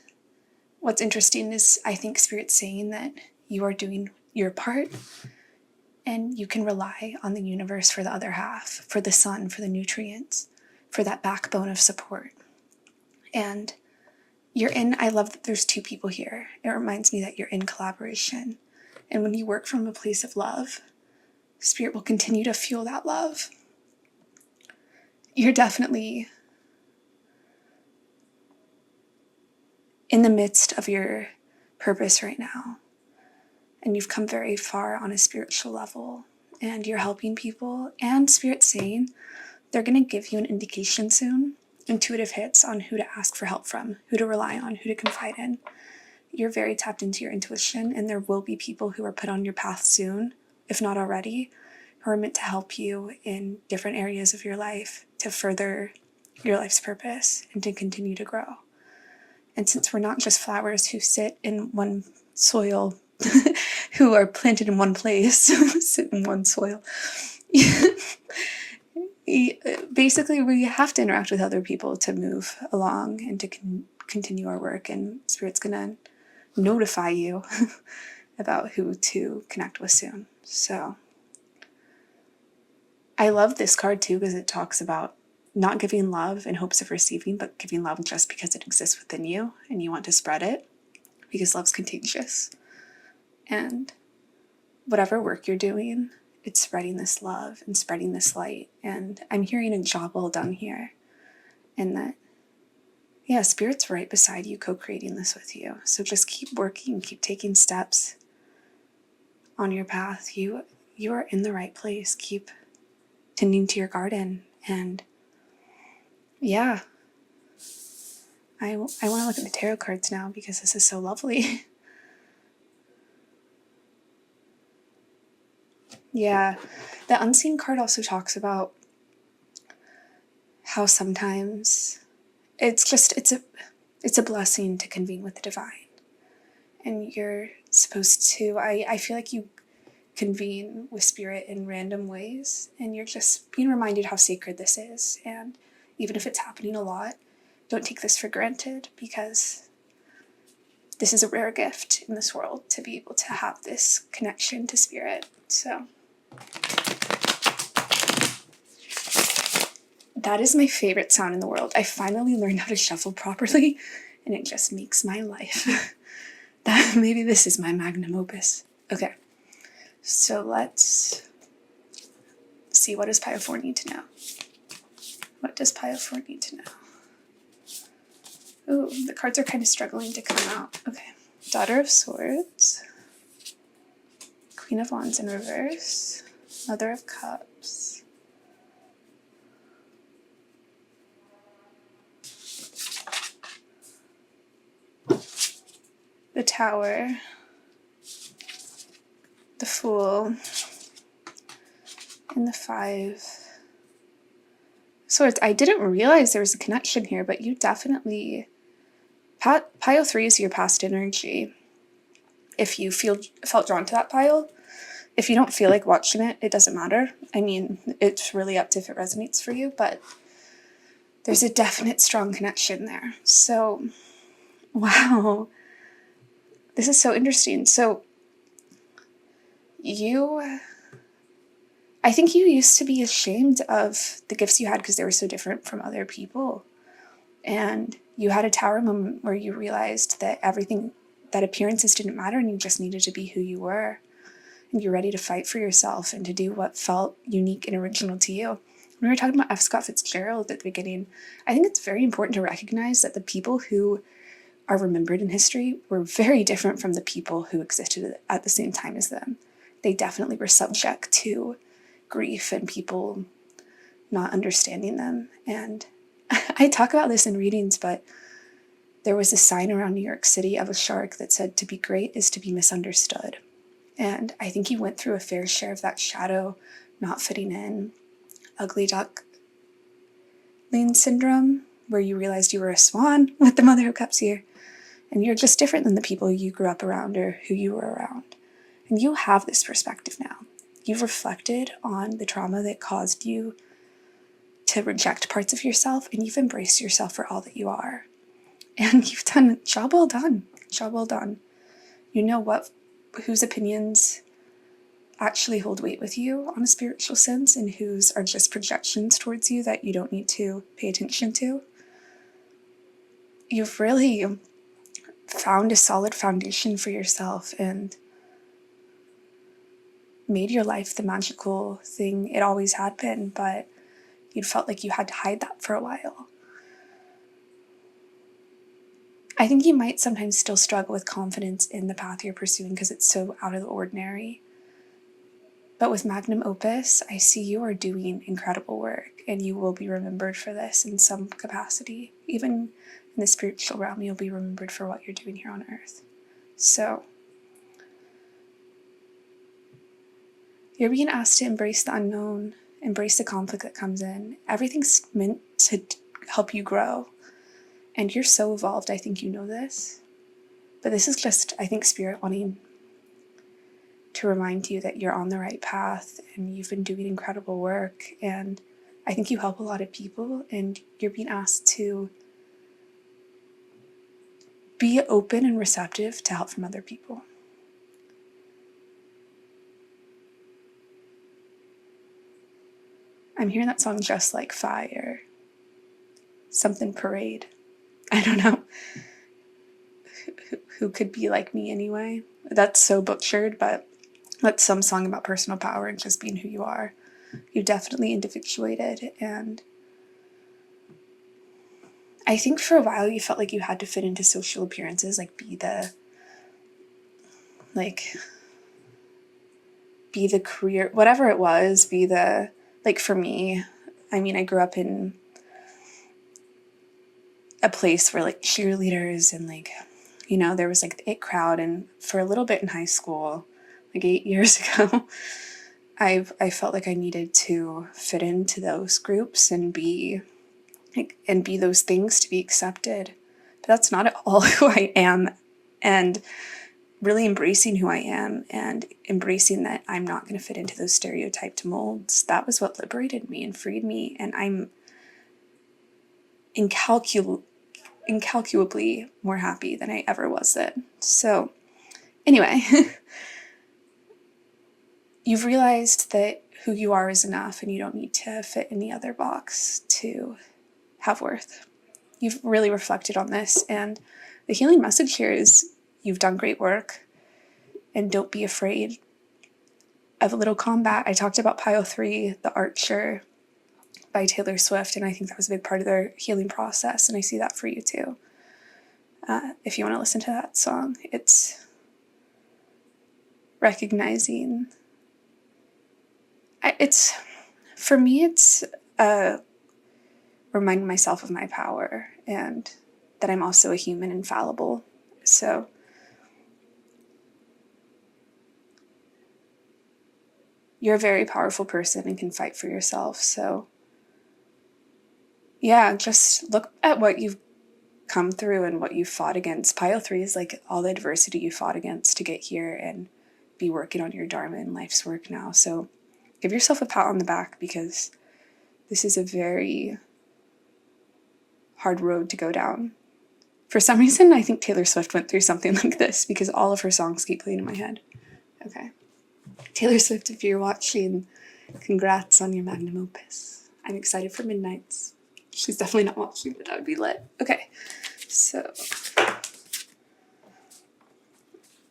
what's interesting is I think Spirit's saying that you are doing your part, and you can rely on the universe for the other half, for the sun, for the nutrients, for that backbone of support. And I love that there's 2 people here. It reminds me that you're in collaboration. And when you work from a place of love, Spirit will continue to fuel that love. You're definitely in the midst of your purpose right now. And you've come very far on a spiritual level. And you're helping people. And Spirit's saying they're going to give you an indication soon, intuitive hits on who to ask for help from, who to rely on, who to confide in. You're very tapped into your intuition, and there will be people who are put on your path soon, if not already, who are meant to help you in different areas of your life to further your life's purpose and to continue to grow. And since we're not just flowers who sit in one soil, who are planted in one place, sit in one soil, basically we have to interact with other people to move along and to continue our work, and Spirit's going to notify you about who to connect with soon. So I love this card too, because it talks about not giving love in hopes of receiving, but giving love just because it exists within you and you want to spread it, because love's contagious. And whatever work you're doing, it's spreading this love and spreading this light. And I'm hearing a job well done here, and that, yeah, Spirit's right beside you, co-creating this with you. So just keep working, keep taking steps on your path. You are in the right place. Keep tending to your garden. And yeah, I want to look at the tarot cards now, because this is so lovely. Yeah, the unseen card also talks about how sometimes it's a blessing to convene with the divine. And you're supposed to, I feel like you convene with Spirit in random ways, and you're just being reminded how sacred this is. And even if it's happening a lot, don't take this for granted, because this is a rare gift in this world to be able to have this connection to Spirit. So that is my favorite sound in the world. I finally learned how to shuffle properly, and it just makes my life. Maybe this is my magnum opus. Okay, so let's see, what does Pile 4 need to know? What does Pile 4 need to know? Ooh, the cards are kind of struggling to come out. Okay, Daughter of Swords, Queen of Wands in reverse, Mother of Cups, the Tower, the Fool, and the 5 Swords. I didn't realize there was a connection here, but you definitely Pile 3 is your past energy. If you felt drawn to that pile, if you don't feel like watching it, it doesn't matter. I mean, it's really up to if it resonates for you, but there's a definite strong connection there. So, wow. This is so interesting. So, I think you used to be ashamed of the gifts you had because they were so different from other people. And you had a tower moment where you realized that that appearances didn't matter and you just needed to be who you were. And you're ready to fight for yourself and to do what felt unique and original to you. When we were talking about F. Scott Fitzgerald at the beginning, I think it's very important to recognize that the people who are remembered in history were very different from the people who existed at the same time as them. They definitely were subject to grief and people not understanding them. And I talk about this in readings, but there was a sign around New York City of a shark that said, "To be great is to be misunderstood." And I think you went through a fair share of that shadow, not fitting in, ugly duckling syndrome, where you realized you were a swan with the Mother of Cups here, and you're just different than the people you grew up around or who you were around. And you have this perspective now. You've reflected on the trauma that caused you to reject parts of yourself, and you've embraced yourself for all that you are. And you've done job well done. Job well done. You know whose opinions actually hold weight with you on a spiritual sense and whose are just projections towards you that you don't need to pay attention to. You've really found a solid foundation for yourself and made your life the magical thing it always had been, but you'd felt like you had to hide that for a while. I think you might sometimes still struggle with confidence in the path you're pursuing because it's so out of the ordinary. But with Magnum Opus, I see you are doing incredible work, and you will be remembered for this in some capacity. Even in the spiritual realm, you'll be remembered for what you're doing here on Earth. So, you're being asked to embrace the unknown, embrace the conflict that comes in. Everything's meant to help you grow. And you're so evolved, I think you know this. But this is just, I think, Spirit wanting to remind you that you're on the right path and you've been doing incredible work. And I think you help a lot of people, and you're being asked to be open and receptive to help from other people. I'm hearing that song Just Like Fire. Something Parade. I don't know. Who could be like me anyway? That's so butchered, but that's some song about personal power and just being who you are. You definitely individuated, and I think for a while you felt like you had to fit into social appearances, like be the career, whatever it was, for me, I mean, I grew up in a place where like cheerleaders and there was like the it crowd, and for a little bit in high school, like 8 years ago, I felt like I needed to fit into those groups and be those things to be accepted. But that's not at all who I am, and really embracing who I am and embracing that I'm not going to fit into those stereotyped molds. That was what liberated me and freed me, and I'm incalculably more happy than I ever was then. So anyway, you've realized that who you are is enough and you don't need to fit any other box to have worth. You've really reflected on this, and the healing message here is you've done great work, and don't be afraid of a little combat. I talked about Pile 3, The Archer by Taylor Swift, and I think that was a big part of their healing process, and I see that for you too. If you want to listen to that song, it's recognizing, for me, it's reminding myself of my power and that I'm also a human and fallible. So you're a very powerful person and can fight for yourself. So yeah, just look at what you've come through and what you fought against. Pile 3 is like all the adversity you fought against to get here and be working on your Dharma and life's work now. So give yourself a pat on the back, because this is a very hard road to go down. For some reason, I think Taylor Swift went through something like this, because all of her songs keep playing in my head. Okay. Taylor Swift, if you're watching, congrats on your magnum opus. I'm excited for Midnights. She's definitely not watching, but that would be lit. Okay, so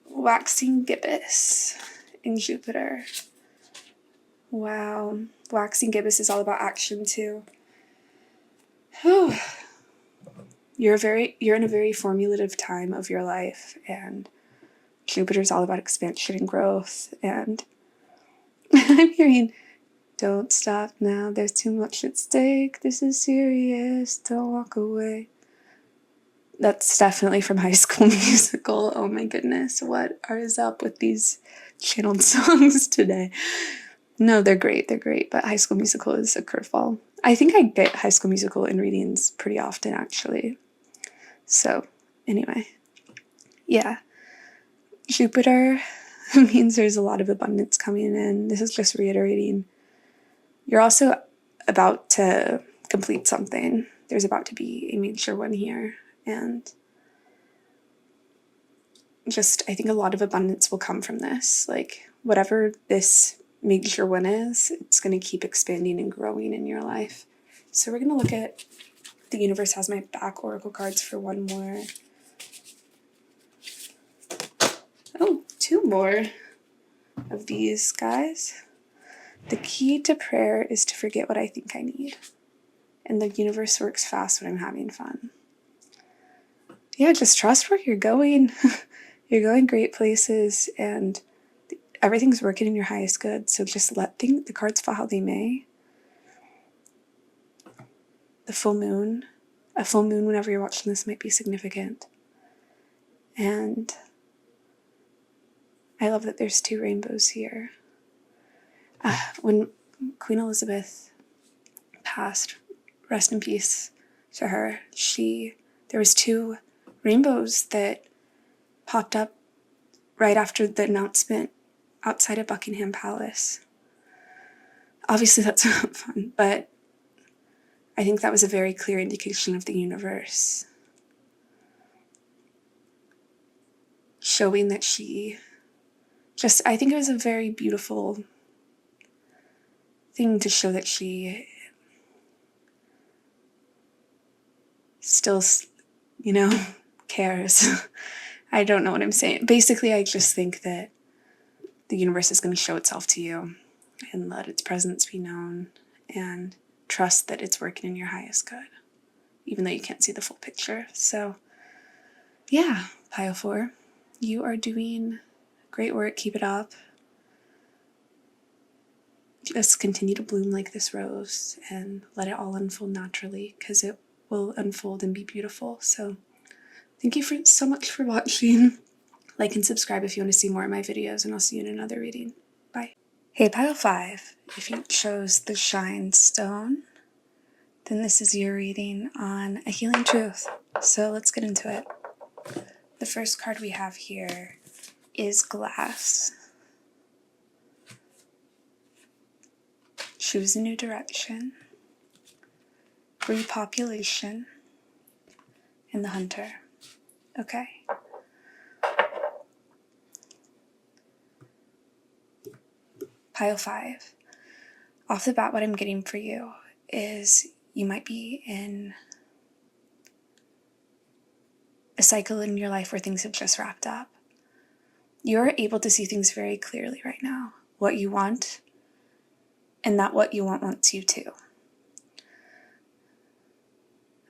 waxing gibbous in Jupiter. Wow, waxing gibbous is all about action too. You're in a very formulative time of your life, and Jupiter's all about expansion and growth. And I'm hearing, don't stop now, there's too much at stake, this is serious, don't walk away. That's definitely from High School Musical. Oh my goodness, what is up with these channeled songs today? No, they're great, but High School Musical is a curveball. I think I get High School Musical in readings pretty often, actually. So, anyway. Yeah. Jupiter means there's a lot of abundance coming in. This is just reiterating. You're also about to complete something. There's about to be a major one here. And just, I think a lot of abundance will come from this. Like, whatever this major one is, it's going to keep expanding and growing in your life. So we're going to look at, the universe has my back oracle cards for one more. Oh, two more of these guys. The key to prayer is to forget what I think I need. And the universe works fast when I'm having fun. Yeah, just trust where you're going. You're going great places, and everything's working in your highest good. So just let the cards fall how they may. The full moon. A full moon whenever you're watching this might be significant. And I love that there's two rainbows here. When Queen Elizabeth passed, rest in peace to her, there was two rainbows that popped up right after the announcement outside of Buckingham Palace. Obviously that's not fun, but I think that was a very clear indication of the universe showing that I think it was a very beautiful thing to show that she still, cares. I don't know what I'm saying. Basically, I just think that the universe is going to show itself to you and let its presence be known, and trust that it's working in your highest good, even though you can't see the full picture. So, yeah, Pile 4, you are doing great work. Keep it up. Just continue to bloom like this rose and let it all unfold naturally, because it will unfold and be beautiful. So thank you so much for watching. Like and subscribe if you want to see more of my videos, and I'll see you in another reading. Bye. Hey, Pile 5, if you chose the Shine Stone, then this is your reading on a healing truth. So let's get into it. The first card we have here is Glass. Choose a new direction, repopulation, and the Hunter. Okay. Pile 5. Off the bat, what I'm getting for you is you might be in a cycle in your life where things have just wrapped up. You're able to see things very clearly right now. What you want, and that what you want wants you too.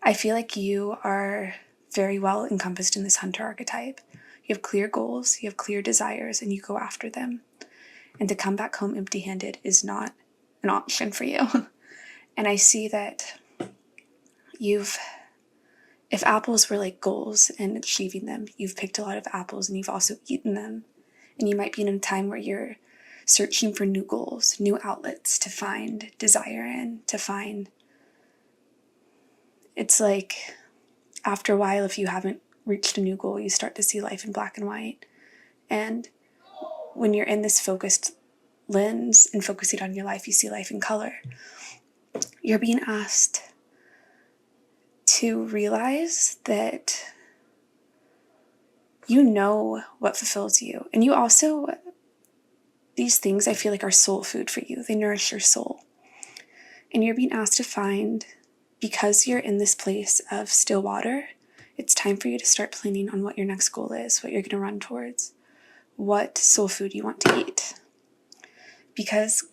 I feel like you are very well encompassed in this Hunter archetype. You have clear goals, you have clear desires, and you go after them. And to come back home empty-handed is not an option for you. And I see that if apples were like goals and achieving them, you've picked a lot of apples and you've also eaten them. And you might be in a time where you're searching for new goals, new outlets to find desire in, it's like after a while, if you haven't reached a new goal, you start to see life in black and white. And when you're in this focused lens and focusing on your life, you see life in color. You're being asked to realize that you know what fulfills you. And you also, these things I feel like are soul food for you. They nourish your soul. And you're being asked to find, because you're in this place of still water, it's time for you to start planning on what your next goal is, what you're going to run towards, what soul food you want to eat. Because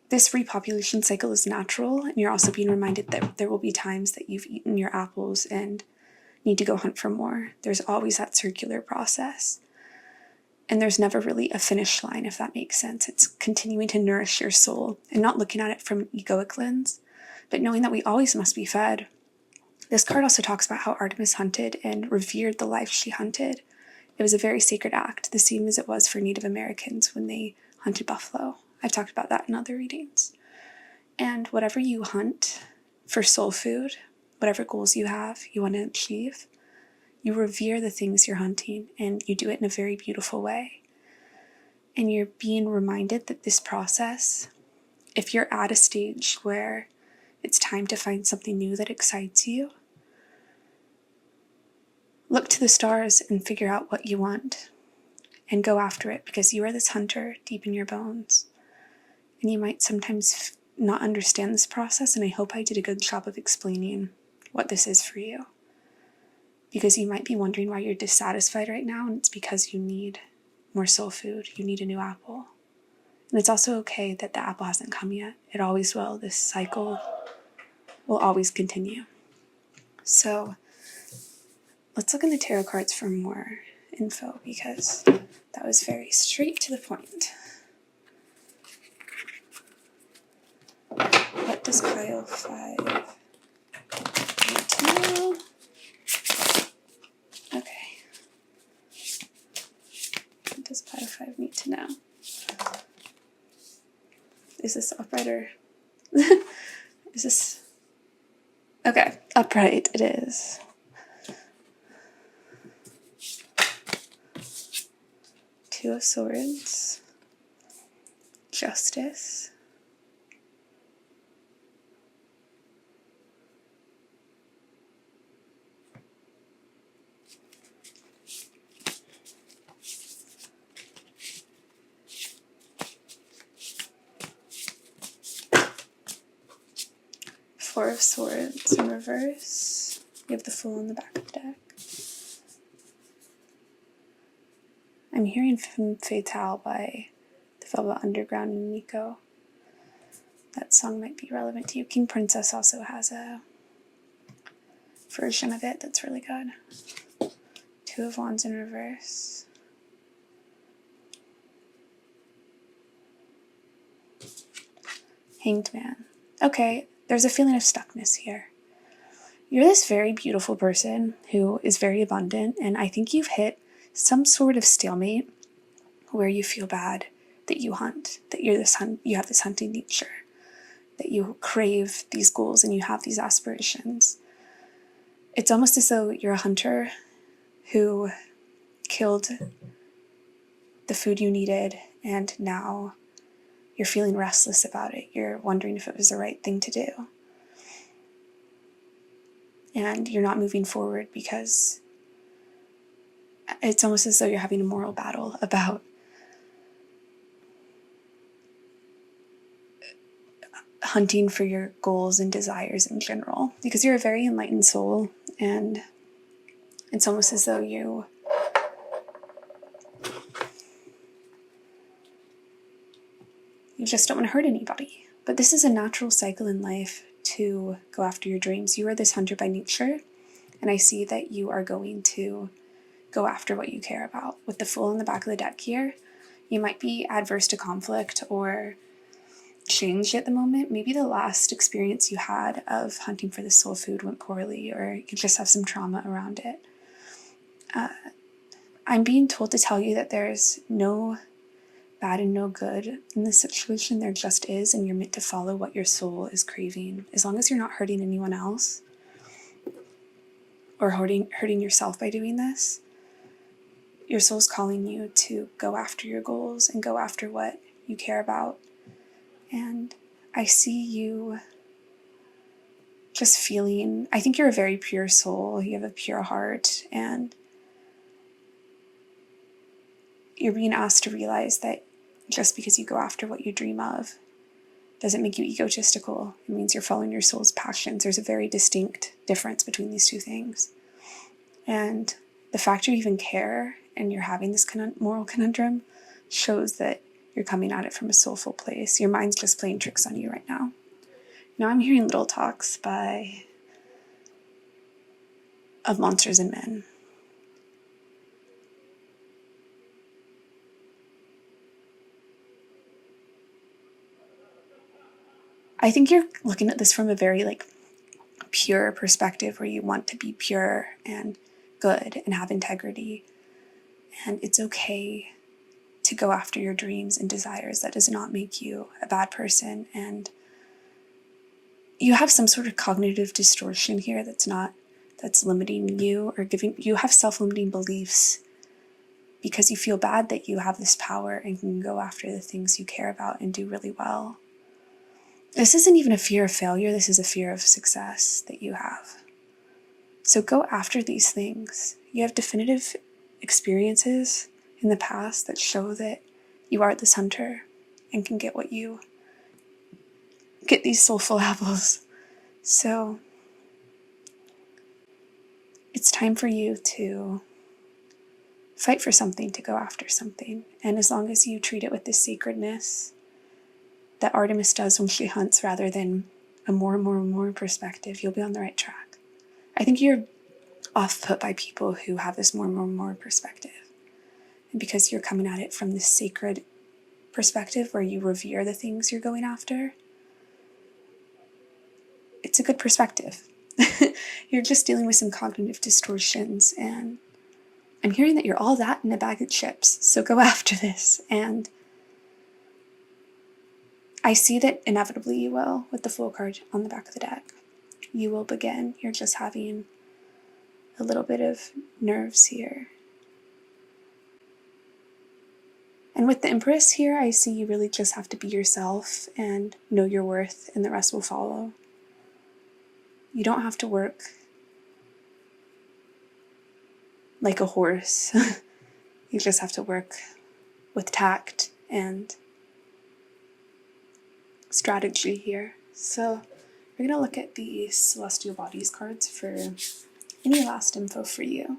this repopulation cycle is natural, and you're also being reminded that there will be times that you've eaten your apples and need to go hunt for more. There's always that circular process. And there's never really a finish line, if that makes sense. It's continuing to nourish your soul and not looking at it from an egoic lens, but knowing that we always must be fed. This card also talks about how Artemis hunted and revered the life she hunted. It was a very sacred act, the same as it was for Native Americans when they hunted buffalo. I've talked about that in other readings. And whatever you hunt for soul food, whatever goals you have, you want to achieve, you revere the things you're hunting, and you do it in a very beautiful way. And you're being reminded that this process, if you're at a stage where it's time to find something new that excites you, look to the stars and figure out what you want and go after it, because you are this hunter deep in your bones. And you might sometimes not understand this process, and I hope I did a good job of explaining what this is for you. Because you might be wondering why you're dissatisfied right now, and it's because you need more soul food. You need a new apple. And it's also okay that the apple hasn't come yet. It always will. This cycle will always continue. So let's look in the tarot cards for more info, because that was very straight to the point. What does pile 5 need to know? Okay. What does pile 5 need to know? Is this upright or... is this... Okay, upright it is. Two of Swords. Justice. Four of Swords in reverse. You have the Fool in the back of the deck. I'm hearing Femme Fatale by the Velvet Underground and Nico. That song might be relevant to you. King Princess also has a version of it that's really good. Two of Wands in reverse. Hanged Man. Okay, there's a feeling of stuckness here. You're this very beautiful person who is very abundant, and I think you've hit some sort of stalemate where you feel bad that you hunt, that you have this hunting nature, that you crave these goals and you have these aspirations. It's almost as though you're a hunter who killed the food you needed, and now you're feeling restless about it. You're wondering if it was the right thing to do. And you're not moving forward because it's almost as though you're having a moral battle about hunting for your goals and desires in general. Because you're a very enlightened soul, and it's almost as though you just don't want to hurt anybody. But this is a natural cycle in life to go after your dreams. You are this hunter by nature, and I see that you are going to go after what you care about. With the Fool in the back of the deck here, you might be adverse to conflict or change at the moment. Maybe the last experience you had of hunting for the soul food went poorly, or you just have some trauma around it. I'm being told to tell you that there's no bad and no good in this situation. There just is, and you're meant to follow what your soul is craving. As long as you're not hurting anyone else or hurting yourself by doing this. Your soul's calling you to go after your goals and go after what you care about. And I see you just feeling, I think you're a very pure soul. You have a pure heart, and you're being asked to realize that just because you go after what you dream of doesn't make you egotistical. It means you're following your soul's passions. There's a very distinct difference between these two things. And the fact you even care and you're having this moral conundrum shows that you're coming at it from a soulful place. Your mind's just playing tricks on you right now. Now I'm hearing little talks of monsters and men. I think you're looking at this from a very pure perspective, where you want to be pure and good and have integrity. And it's okay to go after your dreams and desires. That does not make you a bad person. And you have some sort of cognitive distortion here that's limiting you, or you have self-limiting beliefs because you feel bad that you have this power and can go after the things you care about and do really well. This isn't even a fear of failure. This is a fear of success that you have. So go after these things. You have definitive experiences in the past that show that you are this hunter and can get these soulful apples. So it's time for you to fight for something, to go after something. And as long as you treat it with this sacredness that Artemis does when she hunts, rather than a more and more and more perspective, you'll be on the right track. I think you're off put by people who have this more and more and more perspective. And because you're coming at it from this sacred perspective where you revere the things you're going after, it's a good perspective. You're just dealing with some cognitive distortions, and I'm hearing that you're all that in a bag of chips. So go after this. And I see that inevitably you will, with the Fool card on the back of the deck. You will begin. You're just having a little bit of nerves here. And with the Empress here, I see you really just have to be yourself and know your worth, and the rest will follow. You don't have to work like a horse. You just have to work with tact and strategy here. So we're going to look at the Celestial Bodies cards for any last info for you.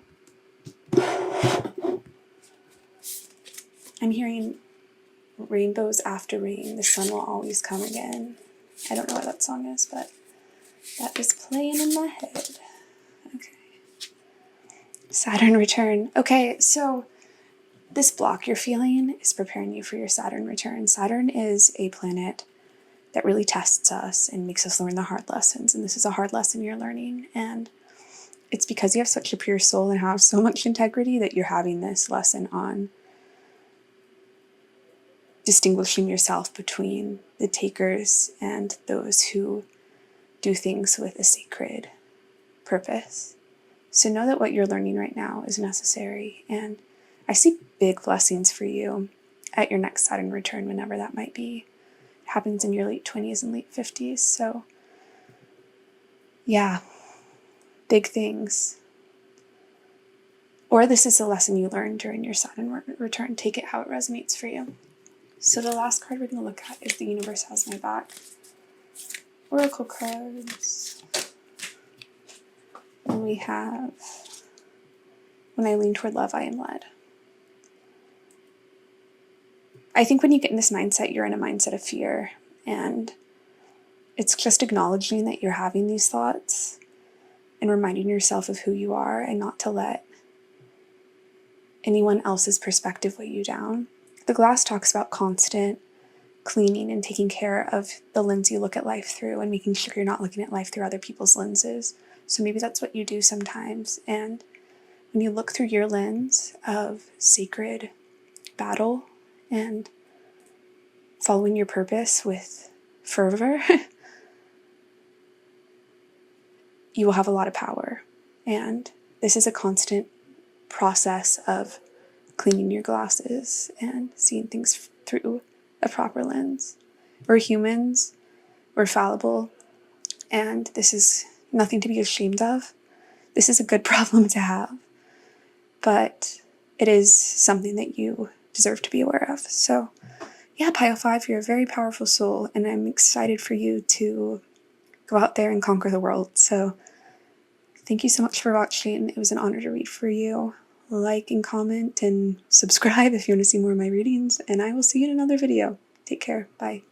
I'm hearing rainbows after rain, the sun will always come again. I don't know what that song is, but that is playing in my head. Okay. Saturn return. Okay, so this block you're feeling is preparing you for your Saturn return. Saturn is a planet that really tests us and makes us learn the hard lessons. And this is a hard lesson you're learning. And it's because you have such a pure soul and have so much integrity that you're having this lesson on distinguishing yourself between the takers and those who do things with a sacred purpose. So know that what you're learning right now is necessary. And I see big blessings for you at your next Saturn return, whenever that might be. It happens in your late 20s and late 50s. So yeah, big things. Or this is a lesson you learned during your Saturn return. Take it how it resonates for you. So the last card we're going to look at is The Universe Has My Back. Oracle cards. And we have When I Lean Toward Love, I Am Led. I think when you get in this mindset, you're in a mindset of fear. And it's just acknowledging that you're having these thoughts and reminding yourself of who you are, and not to let anyone else's perspective weigh you down. The glass talks about constant cleaning and taking care of the lens you look at life through, and making sure you're not looking at life through other people's lenses. So maybe that's what you do sometimes. And when you look through your lens of sacred battle and following your purpose with fervor, you will have a lot of power. And this is a constant process of cleaning your glasses and seeing things through a proper lens. We're humans, we're fallible, and this is nothing to be ashamed of. This is a good problem to have, but it is something that you deserve to be aware of. So yeah, Pile 5, you're a very powerful soul, and I'm excited for you to go out there and conquer the world. So thank you so much for watching. It was an honor to read for you. Like and comment and subscribe if you want to see more of my readings, and I will see you in another video. Take care. Bye.